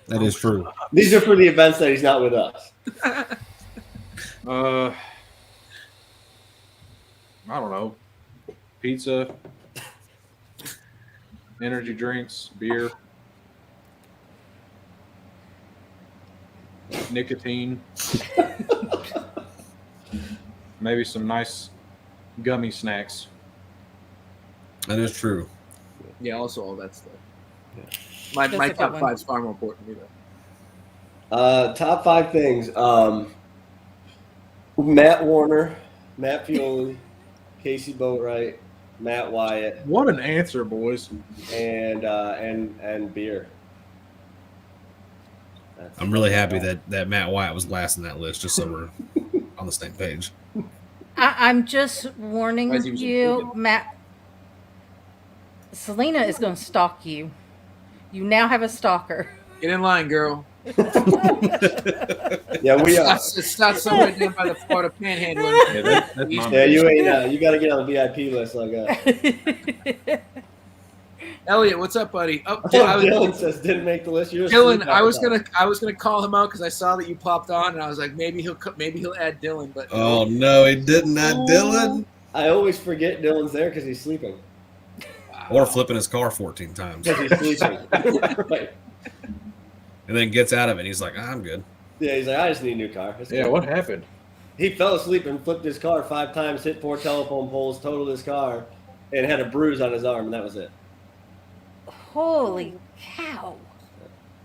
That is true. These are for the events that he's not with us. I don't know. Pizza, energy drinks, beer, nicotine, maybe some nice gummy snacks. That is true. Yeah, also all that stuff. My That's a good top one. 5 is far more important to me, though. Top 5 things. Matt Warner, Matt Feole, Kasey Boatright, Matt Wyatt, What an answer, boys! and beer. I'm really happy that Matt Wyatt was last in that list, just so we're on the same page. I'm just warning Why is he you, included? Matt. Selena is going to stalk you. You now have a stalker. Get in line, girl. Yeah, we are. It's not somewhere down by the Florida Panhandle. Yeah, that's my Yeah, you ain't. You got to get on the VIP list like that. Elliot, what's up, buddy? Oh, Dylan says didn't make the list. You're Dylan, asleep I was gonna call him out because I saw that you popped on, and I was like, maybe he'll add Dylan, but Oh no, he did not, Dylan. I always forget Dylan's there because he's sleeping. Or flipping his car 14 times, Because he's sleeping. Right. and then gets out of it. And he's like, I'm good. Yeah, he's like, I just need a new car. It's Yeah, cool. what happened? He fell asleep and flipped his car 5 times, hit 4 telephone poles, totaled his car, and had a bruise on his arm, and that was it. Holy cow.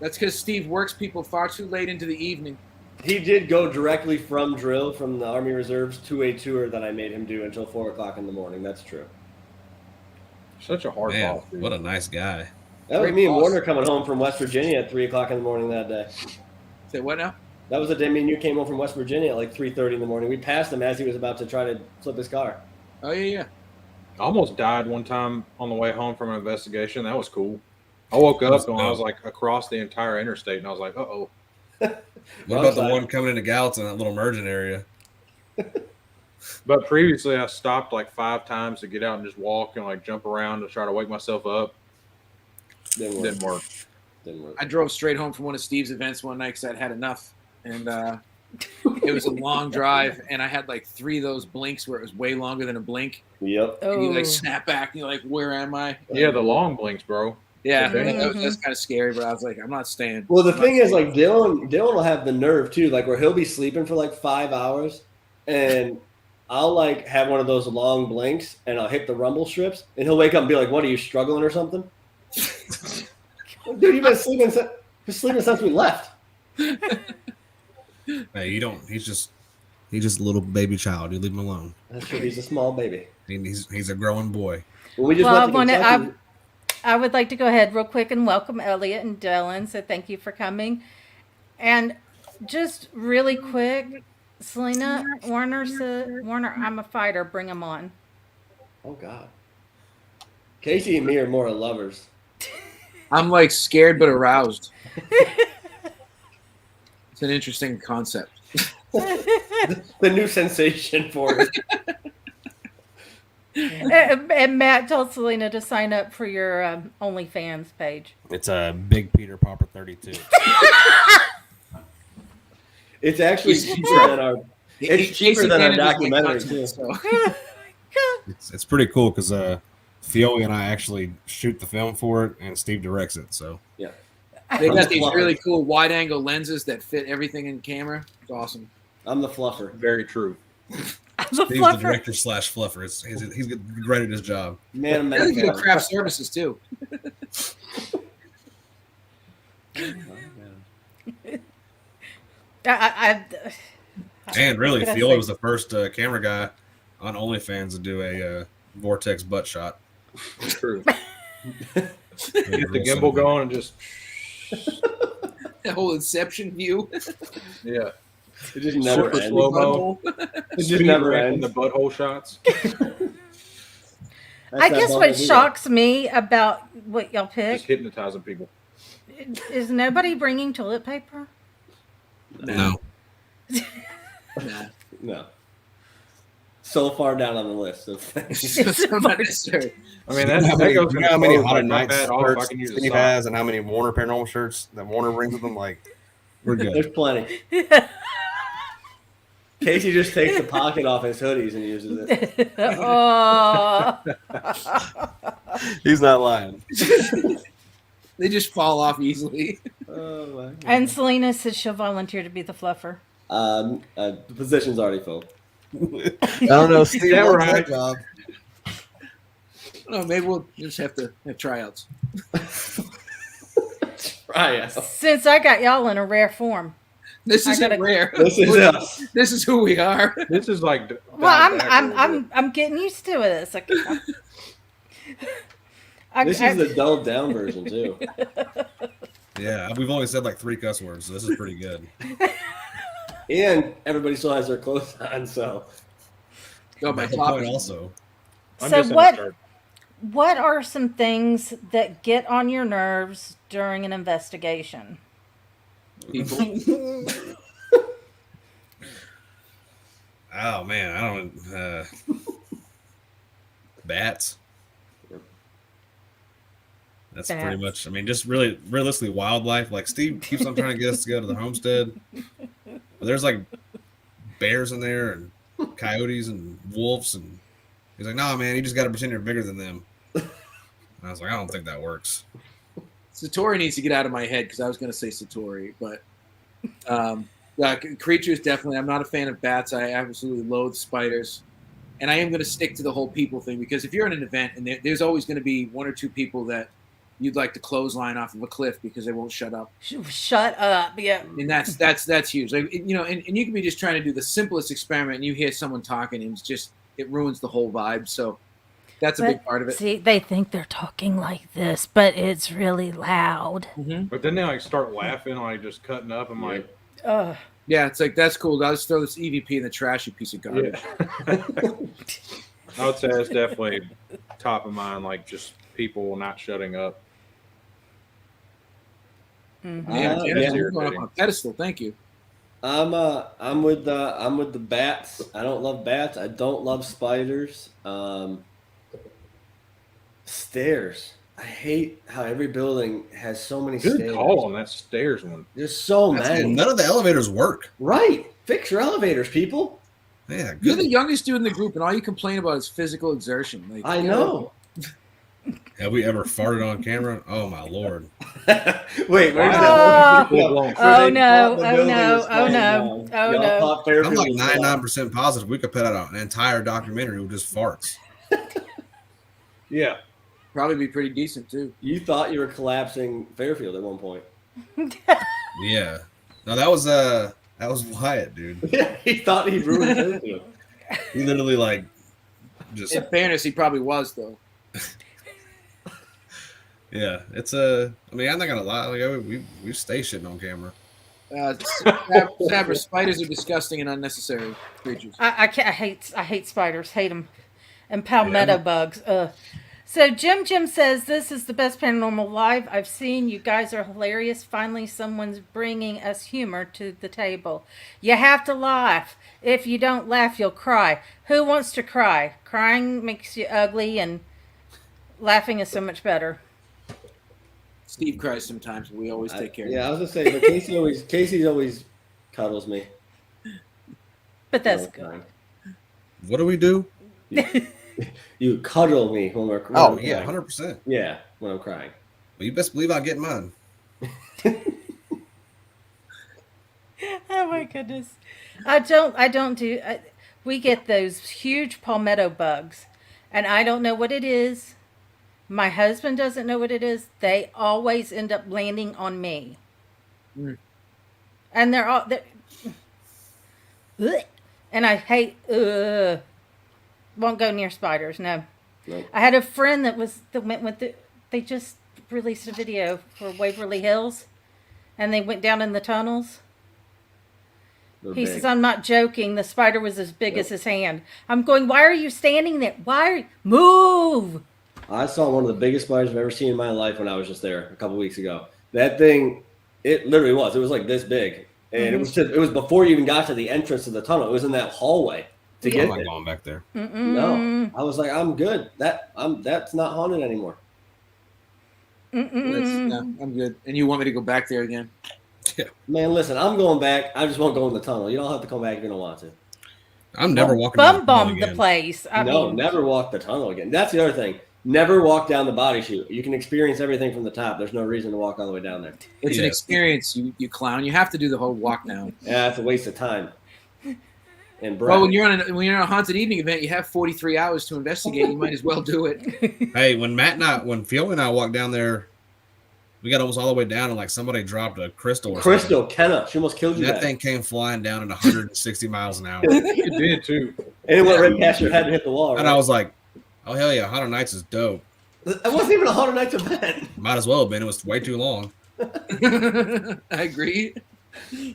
That's because Steve works people far too late into the evening. He did go directly from drill, from the Army Reserves, to a tour that I made him do until 4 o'clock in the morning. That's true. Such a hard Man, boss. Dude. what a nice guy. That was Great me and boss. Warner coming home from West Virginia at 3 o'clock in the morning that day. Say what now? That was the day me and you came home from West Virginia at like 3:30 in the morning. We passed him as he was about to try to flip his car. Oh yeah. I almost died one time on the way home from an investigation. That was cool. I woke up and I was like across the entire interstate, and I was like, "Uh-oh." What about the one coming into Gallatin, that little merging area? But previously, I stopped like 5 times to get out and just walk and like jump around to try to wake myself up. Didn't work. Didn't work. Didn't work. I drove straight home from one of Steve's events one night because I'd had enough, and it was a long drive, and I had like 3 of those blinks where it was way longer than a blink. Yep. And you Oh. like snap back, and you're like, "Where am I?" Yeah, the long blinks, bro. Yeah, Mhm. that's kind of scary, but I was like, I'm not staying. Well, the I'm thing not is, staying. like Dylan will have the nerve too, like where he'll be sleeping for like 5 hours, and I'll like have one of those long blinks, and I'll hit the rumble strips, and he'll wake up and be like, "What, are you struggling or something?" Dude, you've been sleeping since we left. Hey, you don't. He's just a little baby child. You leave him alone. That's true. He's a small baby. He's a growing boy. When we just Well, went to Kentucky, I would like to go ahead real quick and welcome Elliot and Dylan. So thank you for coming. And just really quick, Selena, Warner said, Warner, I'm a fighter. Bring him on. oh God, Kasey and me are more lovers. I'm like scared but aroused. It's an interesting concept. The new sensation for it. And Matt told Selena to sign up for your OnlyFans page. It's a Big Peter Popper 32. It's actually cheaper than our. It's cheaper than our documentary too. So. It's pretty cool because Feole and I actually shoot the film for it, and Steve directs it. So Yeah. They got these really cool wide-angle lenses that fit everything in camera. It's awesome. I'm the fluffer. Very true. The Steve's the fluffer. director / fluffer. He's great at his job. Man, I'm They got craft services too. And really, What could I Feole say? was the first camera guy on OnlyFans to do a vortex butt shot. It's true. Get the gimbal going and just That whole Inception view. yeah. It just never Super ends. slow-mo. It just never in ends. the butthole shots. I guess what shocks me about what y'all Just pick hypnotizing people. is nobody bringing toilet paper. No. Nah. No. So far down on the list of things. It's not necessary. I mean, You know how many, goes you in know how the many clothes, Haunted like, my Nights bad, oh, if I shirts can use a Steve sock. has, and how many Warner Paranormal shirts that Warner brings with him? Like, We're good. There's plenty. Casey just takes the pocket off his hoodies and uses it. Oh, he's not lying. They just fall off easily. Oh my God. and Selena says she'll volunteer to be the fluffer. The position's already filled. I don't know. Steve Yeah, wants right. that job. Oh, maybe we'll just have to have tryouts. Right. Since I got y'all in a rare form. This I isn't gotta- rare. This is us. This is who we are. This is like. Well, I'm getting used to this. This is the dulled down version too. Yeah, we've only said like 3 cuss words, so this is pretty good. And everybody still has their clothes on, so Go my That's the point floppy. also. I'm So just in the what- shirt. What are some things that get on your nerves during an investigation? People. Oh man, I don't. Bats. That's pretty Bats. much. I mean, just really, realistically, wildlife. Like Steve keeps on trying to get us to go to the homestead, but there's like bears in there and coyotes and wolves, and he's like, "No, man, you just got to pretend you're bigger than them." And I was like, "I don't think that works." Satori needs to get out of my head because I was going to say Satori, but Creatures, definitely. I'm not a fan of bats. I absolutely loathe spiders. And I am going to stick to the whole people thing, because if you're at an event and there's always going to be one or two people that you'd like to clothesline off of a cliff because they won't shut up. Shut up. Yeah. And that's huge. Like, you know, and you can be just trying to do the simplest experiment and you hear someone talking and it ruins the whole vibe. So that's a big part of it. See, they think they're talking like this, but it's really loud. Mm-hmm. But then they like start laughing, like just cutting up. I'm like, yeah, it's like, that's cool. I'll just throw this EVP in the trash, you piece of garbage. yeah. I would say it's definitely top of mind, like just people not shutting up. Mm-hmm. Yeah, Yeah. you're going up on a pedestal. Thank you. I'm with the bats. I don't love bats. I don't love spiders. Stairs. I hate how every building has so many Good stairs. call on that stairs one. There's so And many. none of the elevators work. Right. Fix your elevators, people. Yeah, You're good. the youngest dude in the group, and all you complain about is physical exertion. Like, I know. Have we ever farted on camera? Oh my lord! Wait, where's Oh. that? Oh, no. Oh, no. Oh, no. Oh, no. I'm like 99% positive we could put out an entire documentary with just farts. Yeah. Probably be pretty decent too. You thought you were collapsing Fairfield at one point. Yeah. No, that was Wyatt, dude. Yeah, he thought he ruined Fairfield. He literally like just In fairness, he probably was though. yeah. It's I mean, I'm not gonna lie. Like we stay shitting on camera. Sabra, spiders are disgusting and unnecessary creatures. I can't. I hate spiders. Hate them, and palmetto bugs. So Jim says this is the best paranormal live I've seen. You guys are hilarious. Finally, someone's bringing us humor to the table. You have to laugh. If you don't laugh, you'll cry. Who wants to cry? Crying makes you ugly, and laughing is so much better. Steve cries sometimes, but we always take care of him. Yeah, I was gonna say, but Casey always cuddles me. But that's good. What do we do? You cuddle me when we're crying. Oh yeah, 100%. Yeah, when I'm crying. Well, you best believe I'll get mine. Oh my goodness. I don't do. We get those huge palmetto bugs, and I don't know what it is. My husband doesn't know what it is. They always end up landing on me. Mm. And they're all. And I hate. Won't go near spiders. No. Nope. I had a friend that went with the. They just released a video for Waverly Hills, and they went down in the tunnels. He says, "I'm not joking. The spider was as big as his hand." I'm going, "Why are you standing there? Move?" I saw one of the biggest spiders I've ever seen in my life when I was just there a couple weeks ago. That thing, it literally was. It was like this big, and it was before you even got to the entrance of the tunnel. It was in that hallway to get I'm not there. going back there. No, I was like, I'm good. That's not haunted anymore. I'm good. And you want me to go back there again? Man, listen, I'm going back. I just won't go in the tunnel. You don't have to come back if you don't want to. I'm never walking down the tunnel Bum the again. place. I mean, Never walk the tunnel again. That's the other thing. Never walk down the body chute. You can experience everything from the top. There's no reason to walk all the way down there. It's an experience, you clown. You have to do the whole walk down. Yeah, it's a waste of time. And Well, when you're on a haunted evening event, you have 43 hours to investigate. You might as well do it. Hey, when Feole and I walked down there, we got almost all the way down, and like somebody dropped a crystal. Kenna, she almost killed you. That thing came flying down at 160 miles an hour. It did too. And it went right past your head and hit the wall. Right? And I was like, oh, hell yeah, Haunted Nights is dope. It wasn't even a Haunted Nights event. Might as well have been. It was way too long. I agree.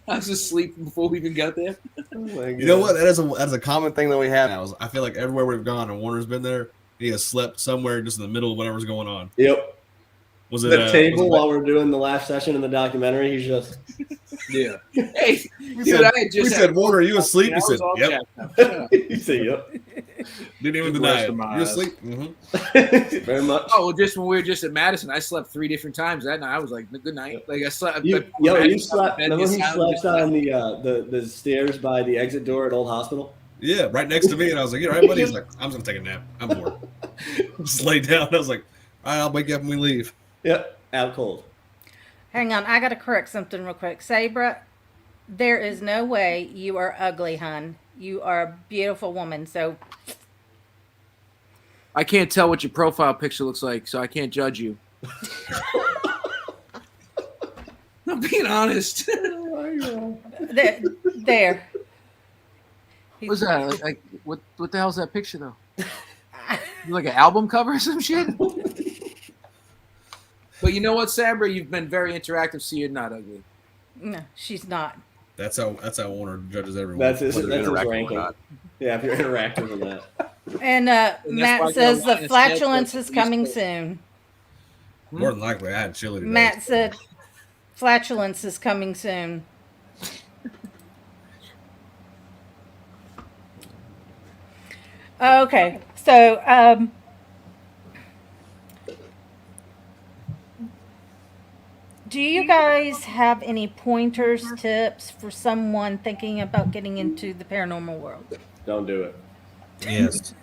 I was asleep before we even got there. Oh my You know what? God. That is a common thing that we have now. I feel like everywhere we've gone and Warner's been there, he has slept somewhere just in the middle of whatever's going on. Yep. Was it The table was it while we're doing the last session in the documentary, he's just. Yeah. Hey, we said, Warner, are you asleep? He said, yep. You say yep. Didn't even Good deny rest it. of my You eyes. asleep? Mm-hmm. Very much. Oh, well, just when we were just at Madison, I slept 3 different times that night. I was like, good night. Like I slept. You slept. Remember he Madison slept on the stairs by the exit door at Old Hospital? Yeah, right next to me. And I was like, you all right, buddy? He's like, I'm just going to take a nap. I'm bored. Just lay down. I was like, all right, I'll wake up when we leave. Yep. Out cold. hang on. I got to correct something real quick. Sabra, There is no way you are ugly, hun. You are a beautiful woman. So I can't tell what your profile picture looks like, so I can't judge you. I'm being honest. there. What's that? Like, what the hell's that picture though? You like an album cover or some shit? But you know what, Sabra? You've been very interactive, so you're not ugly. No, she's not. That's how Warner judges everyone. That's his whether they're interactive or ranking. not. Yeah, if you're interactive in that. And that's why Matt I says got the one flatulence instead is coming of soon. More than likely, I had chili today. Matt said flatulence is coming soon. Okay, so do you guys have any pointers, tips for someone thinking about getting into the paranormal world? Don't do it. Yes.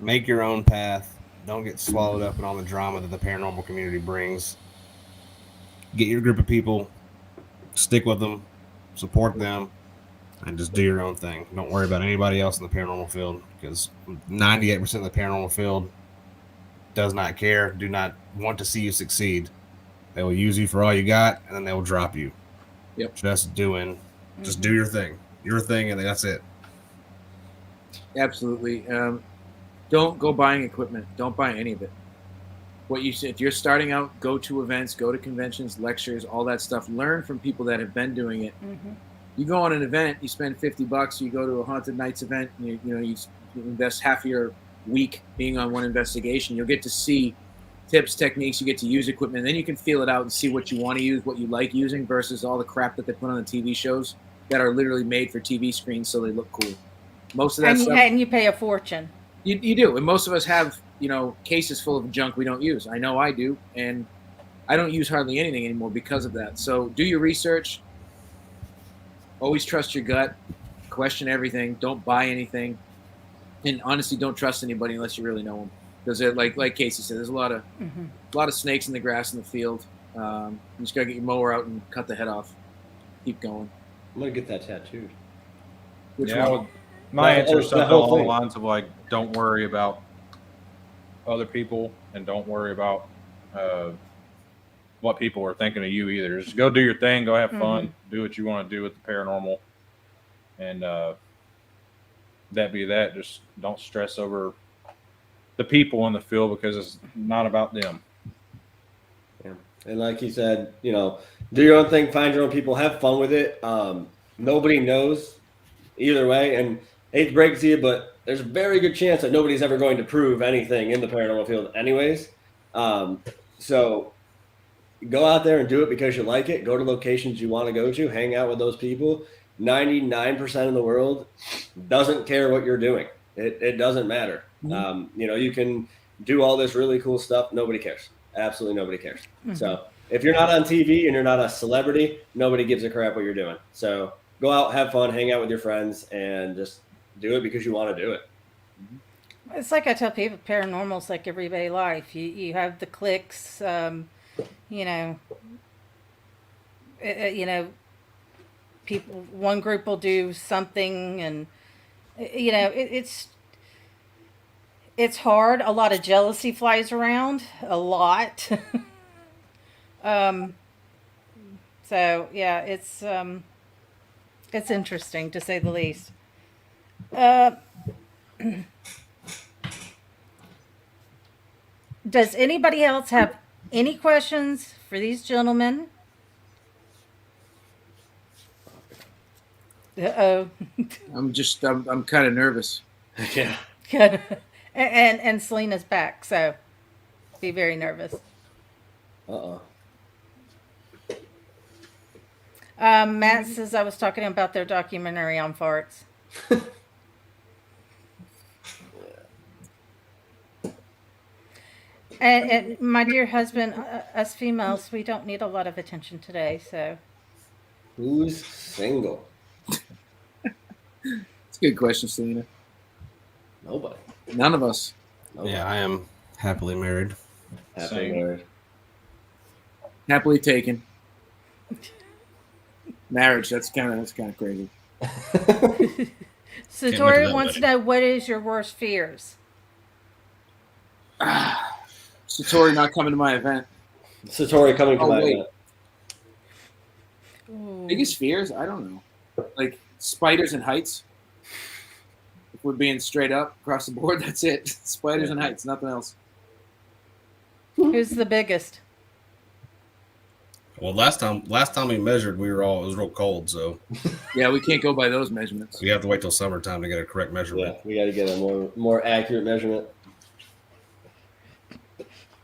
Make your own path. Don't get swallowed up in all the drama that the paranormal community brings. Get your group of people, stick with them, support them, and just do your own thing. Don't worry about anybody else in the paranormal field, because 98% of the paranormal field does not care, do not want to see you succeed. They will use you for all you got, and then they will drop you. Yep. Just do your thing, and that's it. Absolutely. Don't go buying equipment. Don't buy any of it. What you if you're starting out, go to events, go to conventions, lectures, all that stuff. Learn from people that have been doing it. Mm-hmm. You go on an event, you spend $50. You go to a haunted nights event, and you invest half of your week being on one investigation. You'll get to see tips, techniques. You get to use equipment, and then you can feel it out and see what you want to use, what you like using, versus all the crap that they put on the TV shows that are literally made for TV screens so they look cool. Most of that stuff, and you pay a fortune. You do, and most of us have cases full of junk we don't use. I know I do, and I don't use hardly anything anymore because of that. So do your research. Always trust your gut. Question everything. Don't buy anything, and honestly, don't trust anybody unless you really know them. Because like Kasey said, there's a lot of snakes in the grass in the field. You just gotta get your mower out and cut the head off. Keep going. I'm gonna get that tattooed. Which Yeah, one? well, my answer is that something whole along the thing. lines of like, don't worry about other people, and don't worry about what people are thinking of you either. Just go do your thing, go have fun, do what you want to do with the paranormal, and that be that. Just don't stress over the people in the field, because it's not about them. Yeah. And like he said, do your own thing, find your own people, have fun with it. Nobody knows either way, and hate to break it to you, but there's a very good chance that nobody's ever going to prove anything in the paranormal field anyways. So go out there and do it because you like it. Go to locations you want to go to, hang out with those people. 99% of the world doesn't care what you're doing. It doesn't matter. You can do all this really cool stuff. Nobody cares. Absolutely nobody cares. So if you're not on TV and you're not a celebrity, nobody gives a crap what you're doing. So go out, have fun, hang out with your friends, and just do it because you want to do it. It's like I tell people, paranormal's like everyday life. You have the cliques, people. One group will do something, and it's hard. A lot of jealousy flies around. A lot. So yeah, it's interesting to say the least. Does anybody else have any questions for these gentlemen? Uh-oh. I'm kind of nervous. Yeah. Good. And Selena's back, so be very nervous. Uh-oh. Matt says I was talking about their documentary on farts. And my dear husband, us females, we don't need a lot of attention today, so. Who's single? It's a good question, Selena. Nobody. None of us. Nobody. Yeah, I am happily married. Happy Same. married. Happily taken. Marriage. That's kind of crazy. Satori that wants to wedding. know, what is your worst fears? Satori not coming to my event. Satori coming to Oh, my wait. event. Ooh. Biggest fears? I don't know. Like spiders and heights. If we're being straight up across the board, that's it. Spiders and heights, nothing else. Who's the biggest? Well, last time we measured, it was real cold, so Yeah, we can't go by those measurements. we have to wait till summertime to get a correct measurement. Yeah, we got to get a more accurate measurement.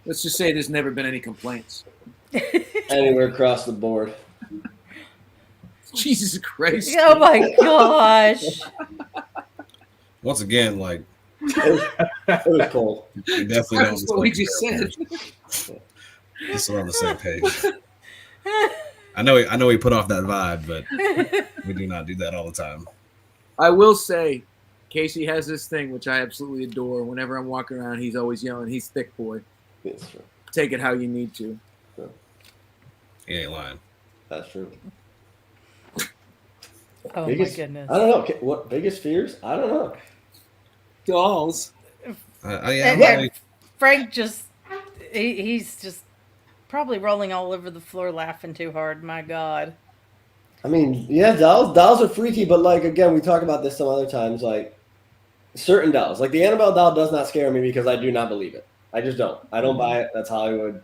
Let's just say there's never been any complaints. Anywhere across the board. Jesus Christ. Oh my gosh. Once again, like It was cold. we definitely That's don't. what we just said. Just so we're on the same page. I know we put off that vibe, but we do not do that all the time. I will say, Kasey has this thing which I absolutely adore. Whenever I'm walking around, he's always yelling, "He's thick, boy. That's true. Take it how you need to." He ain't lying. That's true. Oh Biggest- my goodness. I don't know. What biggest fears? I don't know. Dolls. And Frank he's just probably rolling all over the floor laughing too hard. My God. I mean, yeah, dolls are freaky, but like again, we talk about this some other times. Like certain dolls, like the Annabelle doll, does not scare me because I do not believe it. I just don't. I don't buy it. That's Hollywood.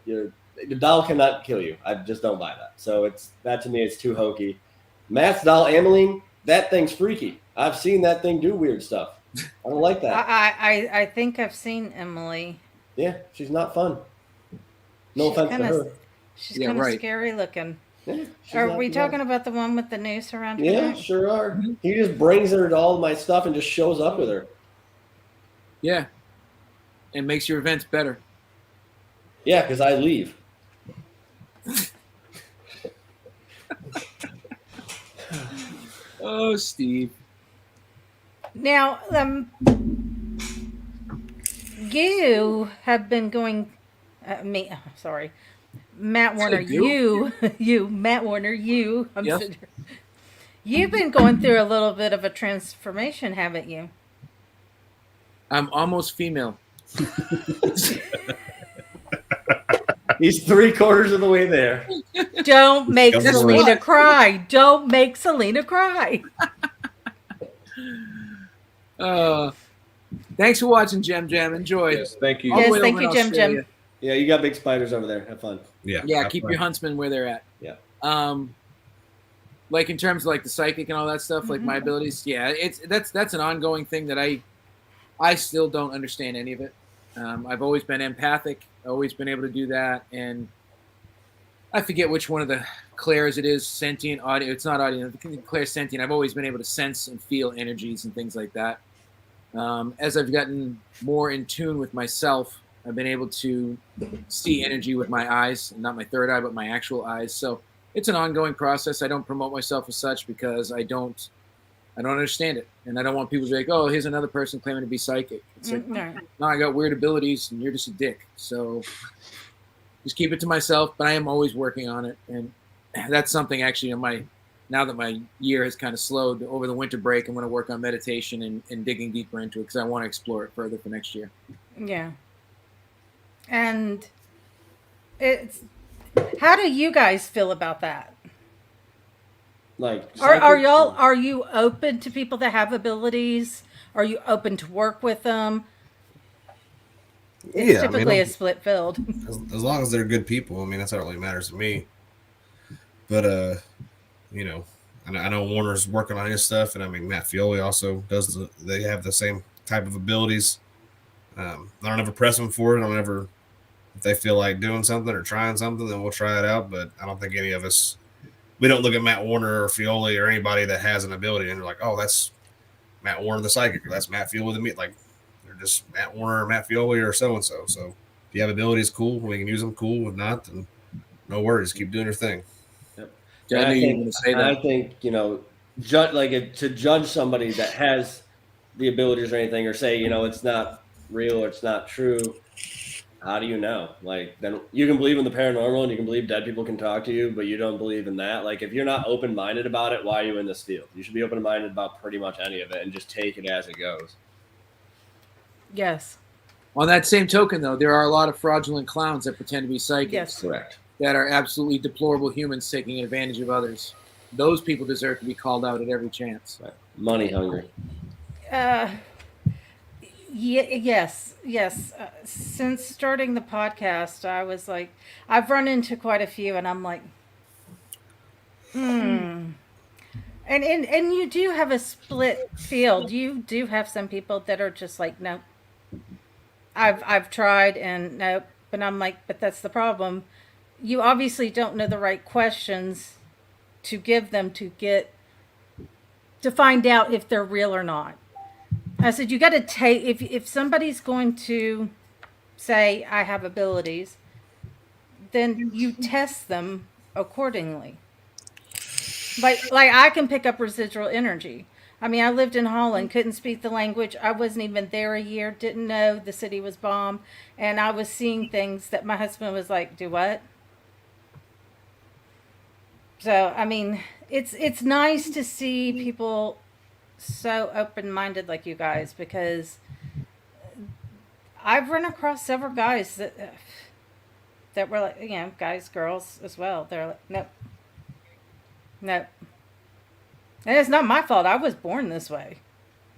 The doll cannot kill you. I just don't buy that. So that to me, it's too hokey. Matt's doll, Ameline, that thing's freaky. I've seen that thing do weird stuff. I don't like that. I think I've seen Emily. Yeah, she's not fun. No She's offense to kinda- her. She's Yeah, kind of right. scary looking. Yeah, she's Are not we bad. talking about the one with the noose around her Yeah, neck? sure are. He just brings her to all my stuff and just shows up with her. Yeah. And makes your events better. Yeah, because I leave. Oh, Steve. Now, you have been going. Sorry, Matt Warner. Matt Warner. I'm Yes. sitting here. You've been going through a little bit of a transformation, haven't you? I'm almost female. He's 3/4 of the way there. Don't make Come Selena on. cry. Don't make Selena cry. Thanks for watching, Gem Jam. Enjoy. Yes, thank you. All the Yes, way thank over you, in Jim Jim. Australia. Yeah, you got big spiders over there. Have fun. Yeah. Yeah, have keep fun. your huntsmen where they're at. Yeah. Like in terms of like the psychic and all that stuff, like my abilities. Yeah, that's an ongoing thing that I still don't understand any of it. I've always been empathic, always been able to do that, and I forget which one of the clairs it is, sentient, audio. It's not audio. Claire sentient. I've always been able to sense and feel energies and things like that. As I've gotten more in tune with myself, I've been able to see energy with my eyes, not my third eye, but my actual eyes. So it's an ongoing process. I don't promote myself as such because I don't understand it, and I don't want people to be like, "Oh, here's another person claiming to be psychic." It's like, No. no, I got weird abilities, and you're just a dick. So just keep it to myself. But I am always working on it, and that's something actually now that my year has kind of slowed over the winter break, I'm going to work on meditation and digging deeper into it because I want to explore it further for next year. Yeah. And how do you guys feel about that? Like, Are you open to people that have abilities? Are you open to work with them? It's Yeah, typically a split field. As long as they're good people, I mean, that's all that really matters to me. But I know Warner's working on his stuff, and I mean Matt Feole also does. They have the same type of abilities. I don't ever press them for it. I don't ever, if they feel like doing something or trying something, then we'll try it out. But I don't think any of us, we don't look at Matt Warner or Feole or anybody that has an ability and they're like, oh, that's Matt Warner the psychic, or that's Matt Feole the meat. Like, they're just Matt Warner or Matt Feole or so and so. So if you have abilities, cool. We can use them, cool. If not, then no worries. Keep doing your thing. Yeah, I knew you were going to say that. I think, to judge somebody that has the abilities or anything, or say, it's not real or it's not true. how do you know? Like, then you can believe in the paranormal and you can believe dead people can talk to you, but you don't believe in that. Like, if you're not open-minded about it, why are you in this field? You should be open-minded about pretty much any of it and just take it as it goes. Yes. On that same token, though, there are a lot of fraudulent clowns that pretend to be psychics. Yes. Correct. That are absolutely deplorable humans taking advantage of others. Those people deserve to be called out at every chance. Right. Money hungry. Yes. Since starting the podcast, I was like, I've run into quite a few, and I'm like, And you do have a split field. You do have some people that are just like, no. I've tried and nope. But I'm like, but that's the problem. You obviously don't know the right questions to give them to find out if they're real or not. I said, you got to take, if somebody's going to say, I have abilities, then you test them accordingly. Like I can pick up residual energy. I mean, I lived in Holland, couldn't speak the language. I wasn't even there a year, didn't know the city was bombed. And I was seeing things that my husband was like, do what? So, I mean, it's nice to see people so open-minded like you guys, because I've run across several guys that were like, guys, girls as well. They're like, nope. And it's not my fault. I was born this way.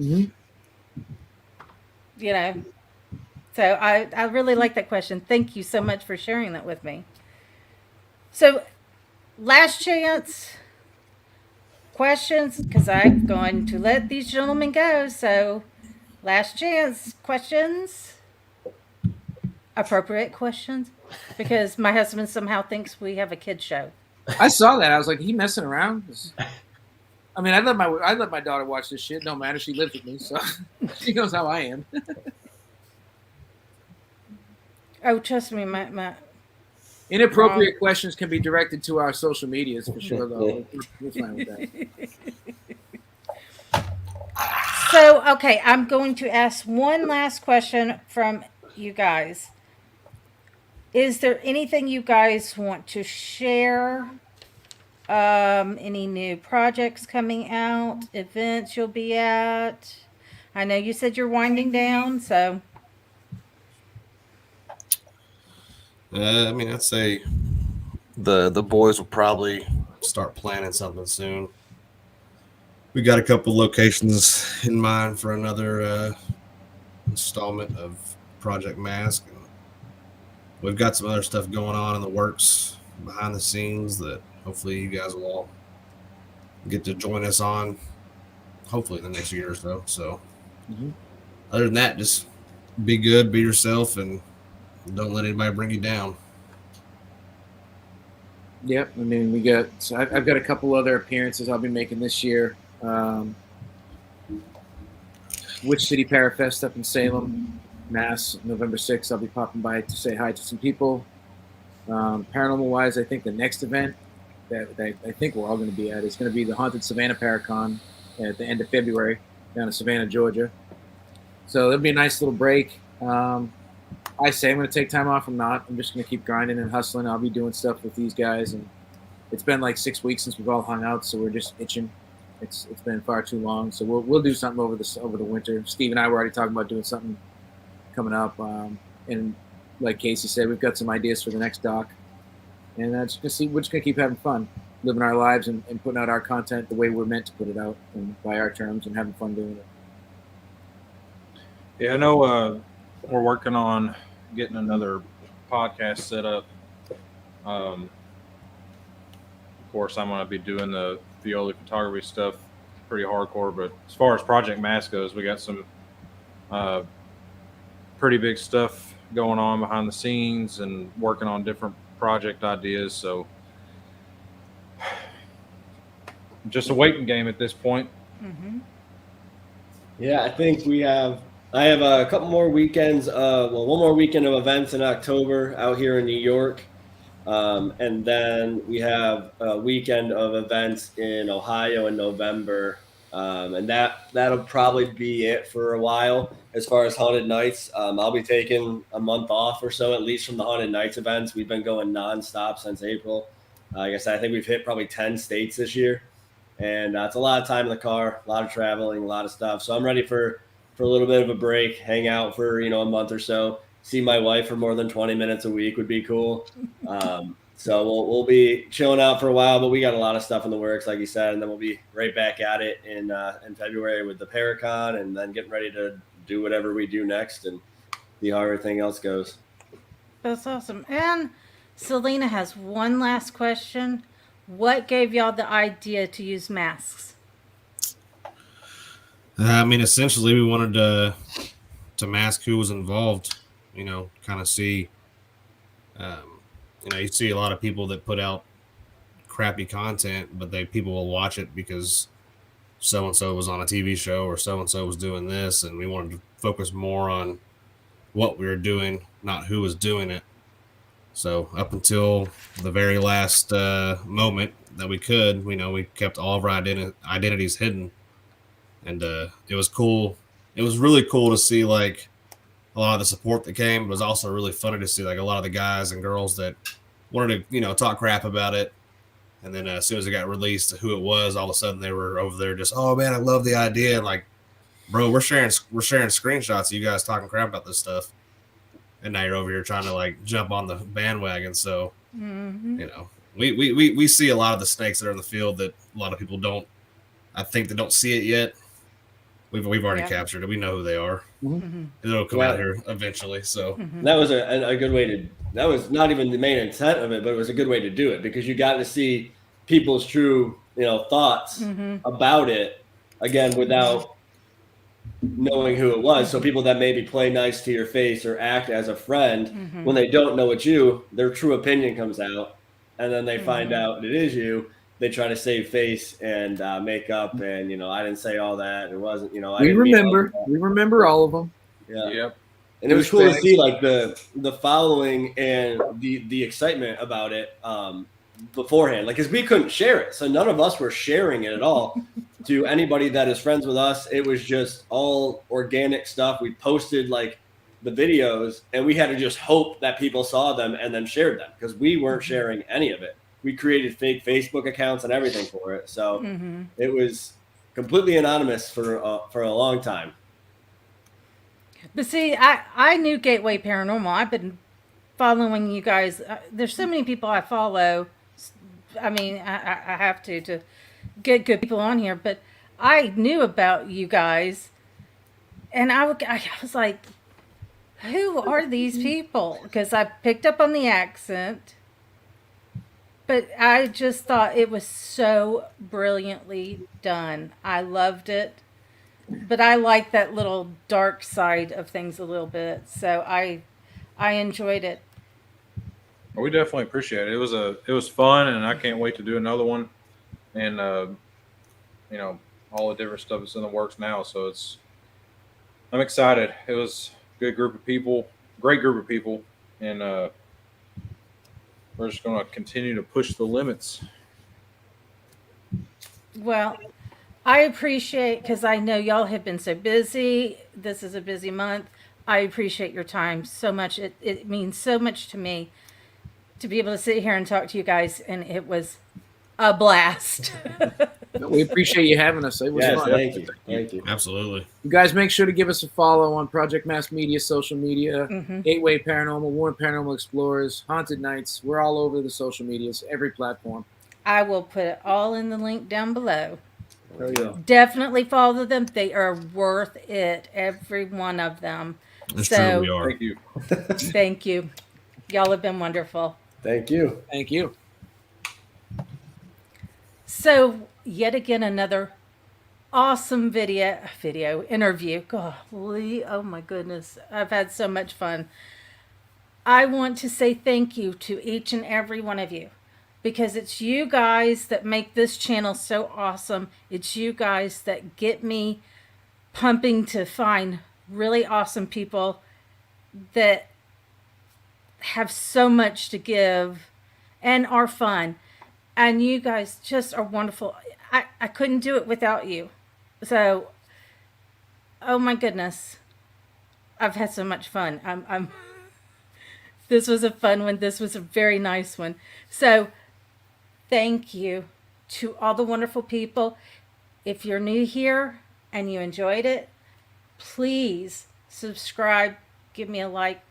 Mm-hmm. So I really like that question. Thank you so much for sharing that with me. So, last chance questions, because I'm going to let these gentlemen go. So, last chance questions. Appropriate questions. Because my husband somehow thinks we have a kid show. I saw that. I was like, he messing around? I mean, I let my daughter watch this shit. No matter, she lives with me, so she knows how I am. Oh, trust me, my inappropriate questions can be directed to our social medias for sure, though. We're fine with that. So, okay, I'm going to ask one last question from you guys. Is there anything you guys want to share? Any new projects coming out, events you'll be at? I know you said you're winding down, so. I mean, I'd say the boys will probably start planning something soon. We got a couple locations in mind for another installment of Project Mask. And we've got some other stuff going on in the works behind the scenes that hopefully you guys will all get to join us on, hopefully the next year or so. So other than that, just be good, be yourself, and don't let anybody bring you down. Yep. I mean, I've got a couple other appearances I'll be making this year. Witch City Parafest up in Salem, Mass, November 6th. I'll be popping by to say hi to some people. Paranormal-wise, I think the next event that I think we're all going to be at is going to be the Haunted Savannah Paracon at the end of February down in Savannah, Georgia. So it'll be a nice little break. I say I'm going to take time off. I'm not. I'm just going to keep grinding and hustling. I'll be doing stuff with these guys, and it's been like 6 weeks since we've all hung out, so we're just itching. It's been far too long, so we'll do something over the winter. Steve and I were already talking about doing something coming up, and like Kasey said, we've got some ideas for the next doc, and we're just going to keep having fun, living our lives and putting out our content the way we're meant to put it out, and by our terms, and having fun doing it. Yeah, I know we're working on getting another podcast set up. Of course, I'm going to be doing the Feole photography stuff pretty hardcore, but as far as Project Mask goes, we got some pretty big stuff going on behind the scenes and working on different project ideas. So just a waiting game at this point. Mm-hmm. Yeah, I think I have a couple more weekends, one more weekend of events in October out here in New York. And then we have a weekend of events in Ohio in November. And that'll probably be it for a while as far as haunted nights. I'll be taking a month off or so, at least from the haunted nights events. We've been going nonstop since April. Like I said, I think we've hit probably 10 states this year, and it's a lot of time in the car, a lot of traveling, a lot of stuff. So I'm ready for a little bit of a break, hang out for a month or so. See my wife for more than 20 minutes a week would be cool. So we'll be chilling out for a while, but we got a lot of stuff in the works, like you said, and then we'll be right back at it in February with the Paracon, and then getting ready to do whatever we do next and see how everything else goes. That's awesome. And Selena has one last question. What gave y'all the idea to use masks? I mean, essentially, we wanted to mask who was involved. Kind of see. You see a lot of people that put out crappy content, but people will watch it because so and so was on a TV show or so and so was doing this, and we wanted to focus more on what we were doing, not who was doing it. So up until the very last moment that we could, we kept all of our identities hidden. And it was cool. It was really cool to see like a lot of the support that came. It was also really funny to see like a lot of the guys and girls that wanted to, talk crap about it. And then as soon as it got released, who it was, all of a sudden they were over there just, oh man, I love the idea. And like, bro, we're sharing screenshots of you guys talking crap about this stuff. And now you're over here trying to like jump on the bandwagon. So, we see a lot of the snakes that are in the field that a lot of people don't. I think they don't see it yet. We've already captured it. We know who they are. Mm-hmm. It'll come out here eventually. So that was a good way to. That was not even the main intent of it, but it was a good way to do it because you got to see people's true, thoughts about it again without knowing who it was. So people that maybe play nice to your face or act as a friend when they don't know it's you, their true opinion comes out, and then they find out it is you. They try to save face and make up, and I didn't say all that. It wasn't, We remember all of them. Yeah. Yep. And it was cool to see like the following and the excitement about it beforehand, like because we couldn't share it, so none of us were sharing it at all to anybody that is friends with us. It was just all organic stuff. We posted like the videos, and we had to just hope that people saw them and then shared them because we weren't sharing any of it. We created fake Facebook accounts and everything for it, so it was completely anonymous for a long time. But see, I knew Gateway Paranormal. I've been following you guys. There's so many people I follow. I mean, I have to get good people on here. But I knew about you guys, and I was like, who are these people? Because I picked up on the accent. But I just thought it was so brilliantly done. I loved it. But I like that little dark side of things a little bit. So I enjoyed it. We definitely appreciate it. It was fun, and I can't wait to do another one. And all the different stuff that's in the works now. So I'm excited. It was a good group of people, great group of people, and we're just going to continue to push the limits. Well, I appreciate, because I know y'all have been so busy. This is a busy month. I appreciate your time so much. It means so much to me to be able to sit here and talk to you guys, and it was a blast. We appreciate you having us. It was fun. Thank you. absolutely. You guys make sure to give us a follow on Project Mass Media, social media, Gateway Paranormal, Warner Paranormal Explorers, Haunted Nights. We're all over the social medias, every platform. I will put it all in the link down below. There you go. Definitely follow them. They are worth it, every one of them. That's So- true. We are. Thank you. Thank you. Y'all have been wonderful. Thank you. Thank you. So, yet again, another awesome video interview. Golly, oh my goodness. I've had so much fun. I want to say thank you to each and every one of you, because it's you guys that make this channel so awesome. It's you guys that get me pumping to find really awesome people that have so much to give and are fun. And you guys just are wonderful. I couldn't do it without you. So, oh my goodness, I've had so much fun. This was a fun one. This was a very nice one. So, thank you to all the wonderful people. If you're new here and you enjoyed it, please subscribe, give me a like,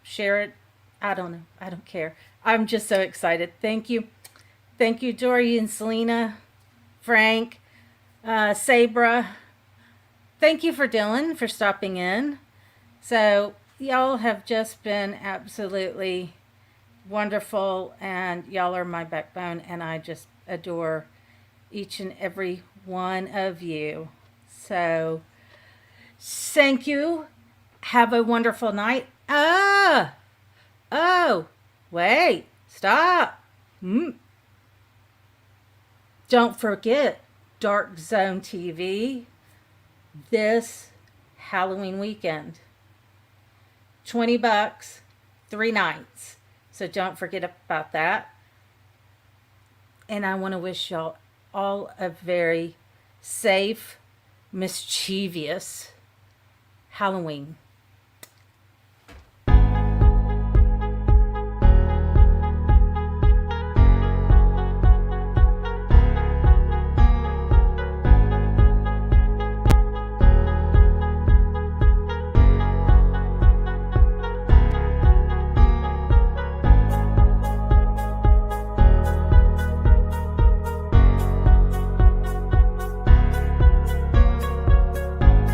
share it. I don't know. I don't care. I'm just so excited. Thank you. Thank you, Dory and Selena, Frank, Sabra. Thank you for Dylan for stopping in. So y'all have just been absolutely wonderful, and y'all are my backbone, and I just adore each and every one of you. So thank you. Have a wonderful night. Oh, wait, stop. Don't forget Dark Zone TV this Halloween weekend. $20, 3 nights. So don't forget about that. And I want to wish y'all all a very safe, mischievous Halloween.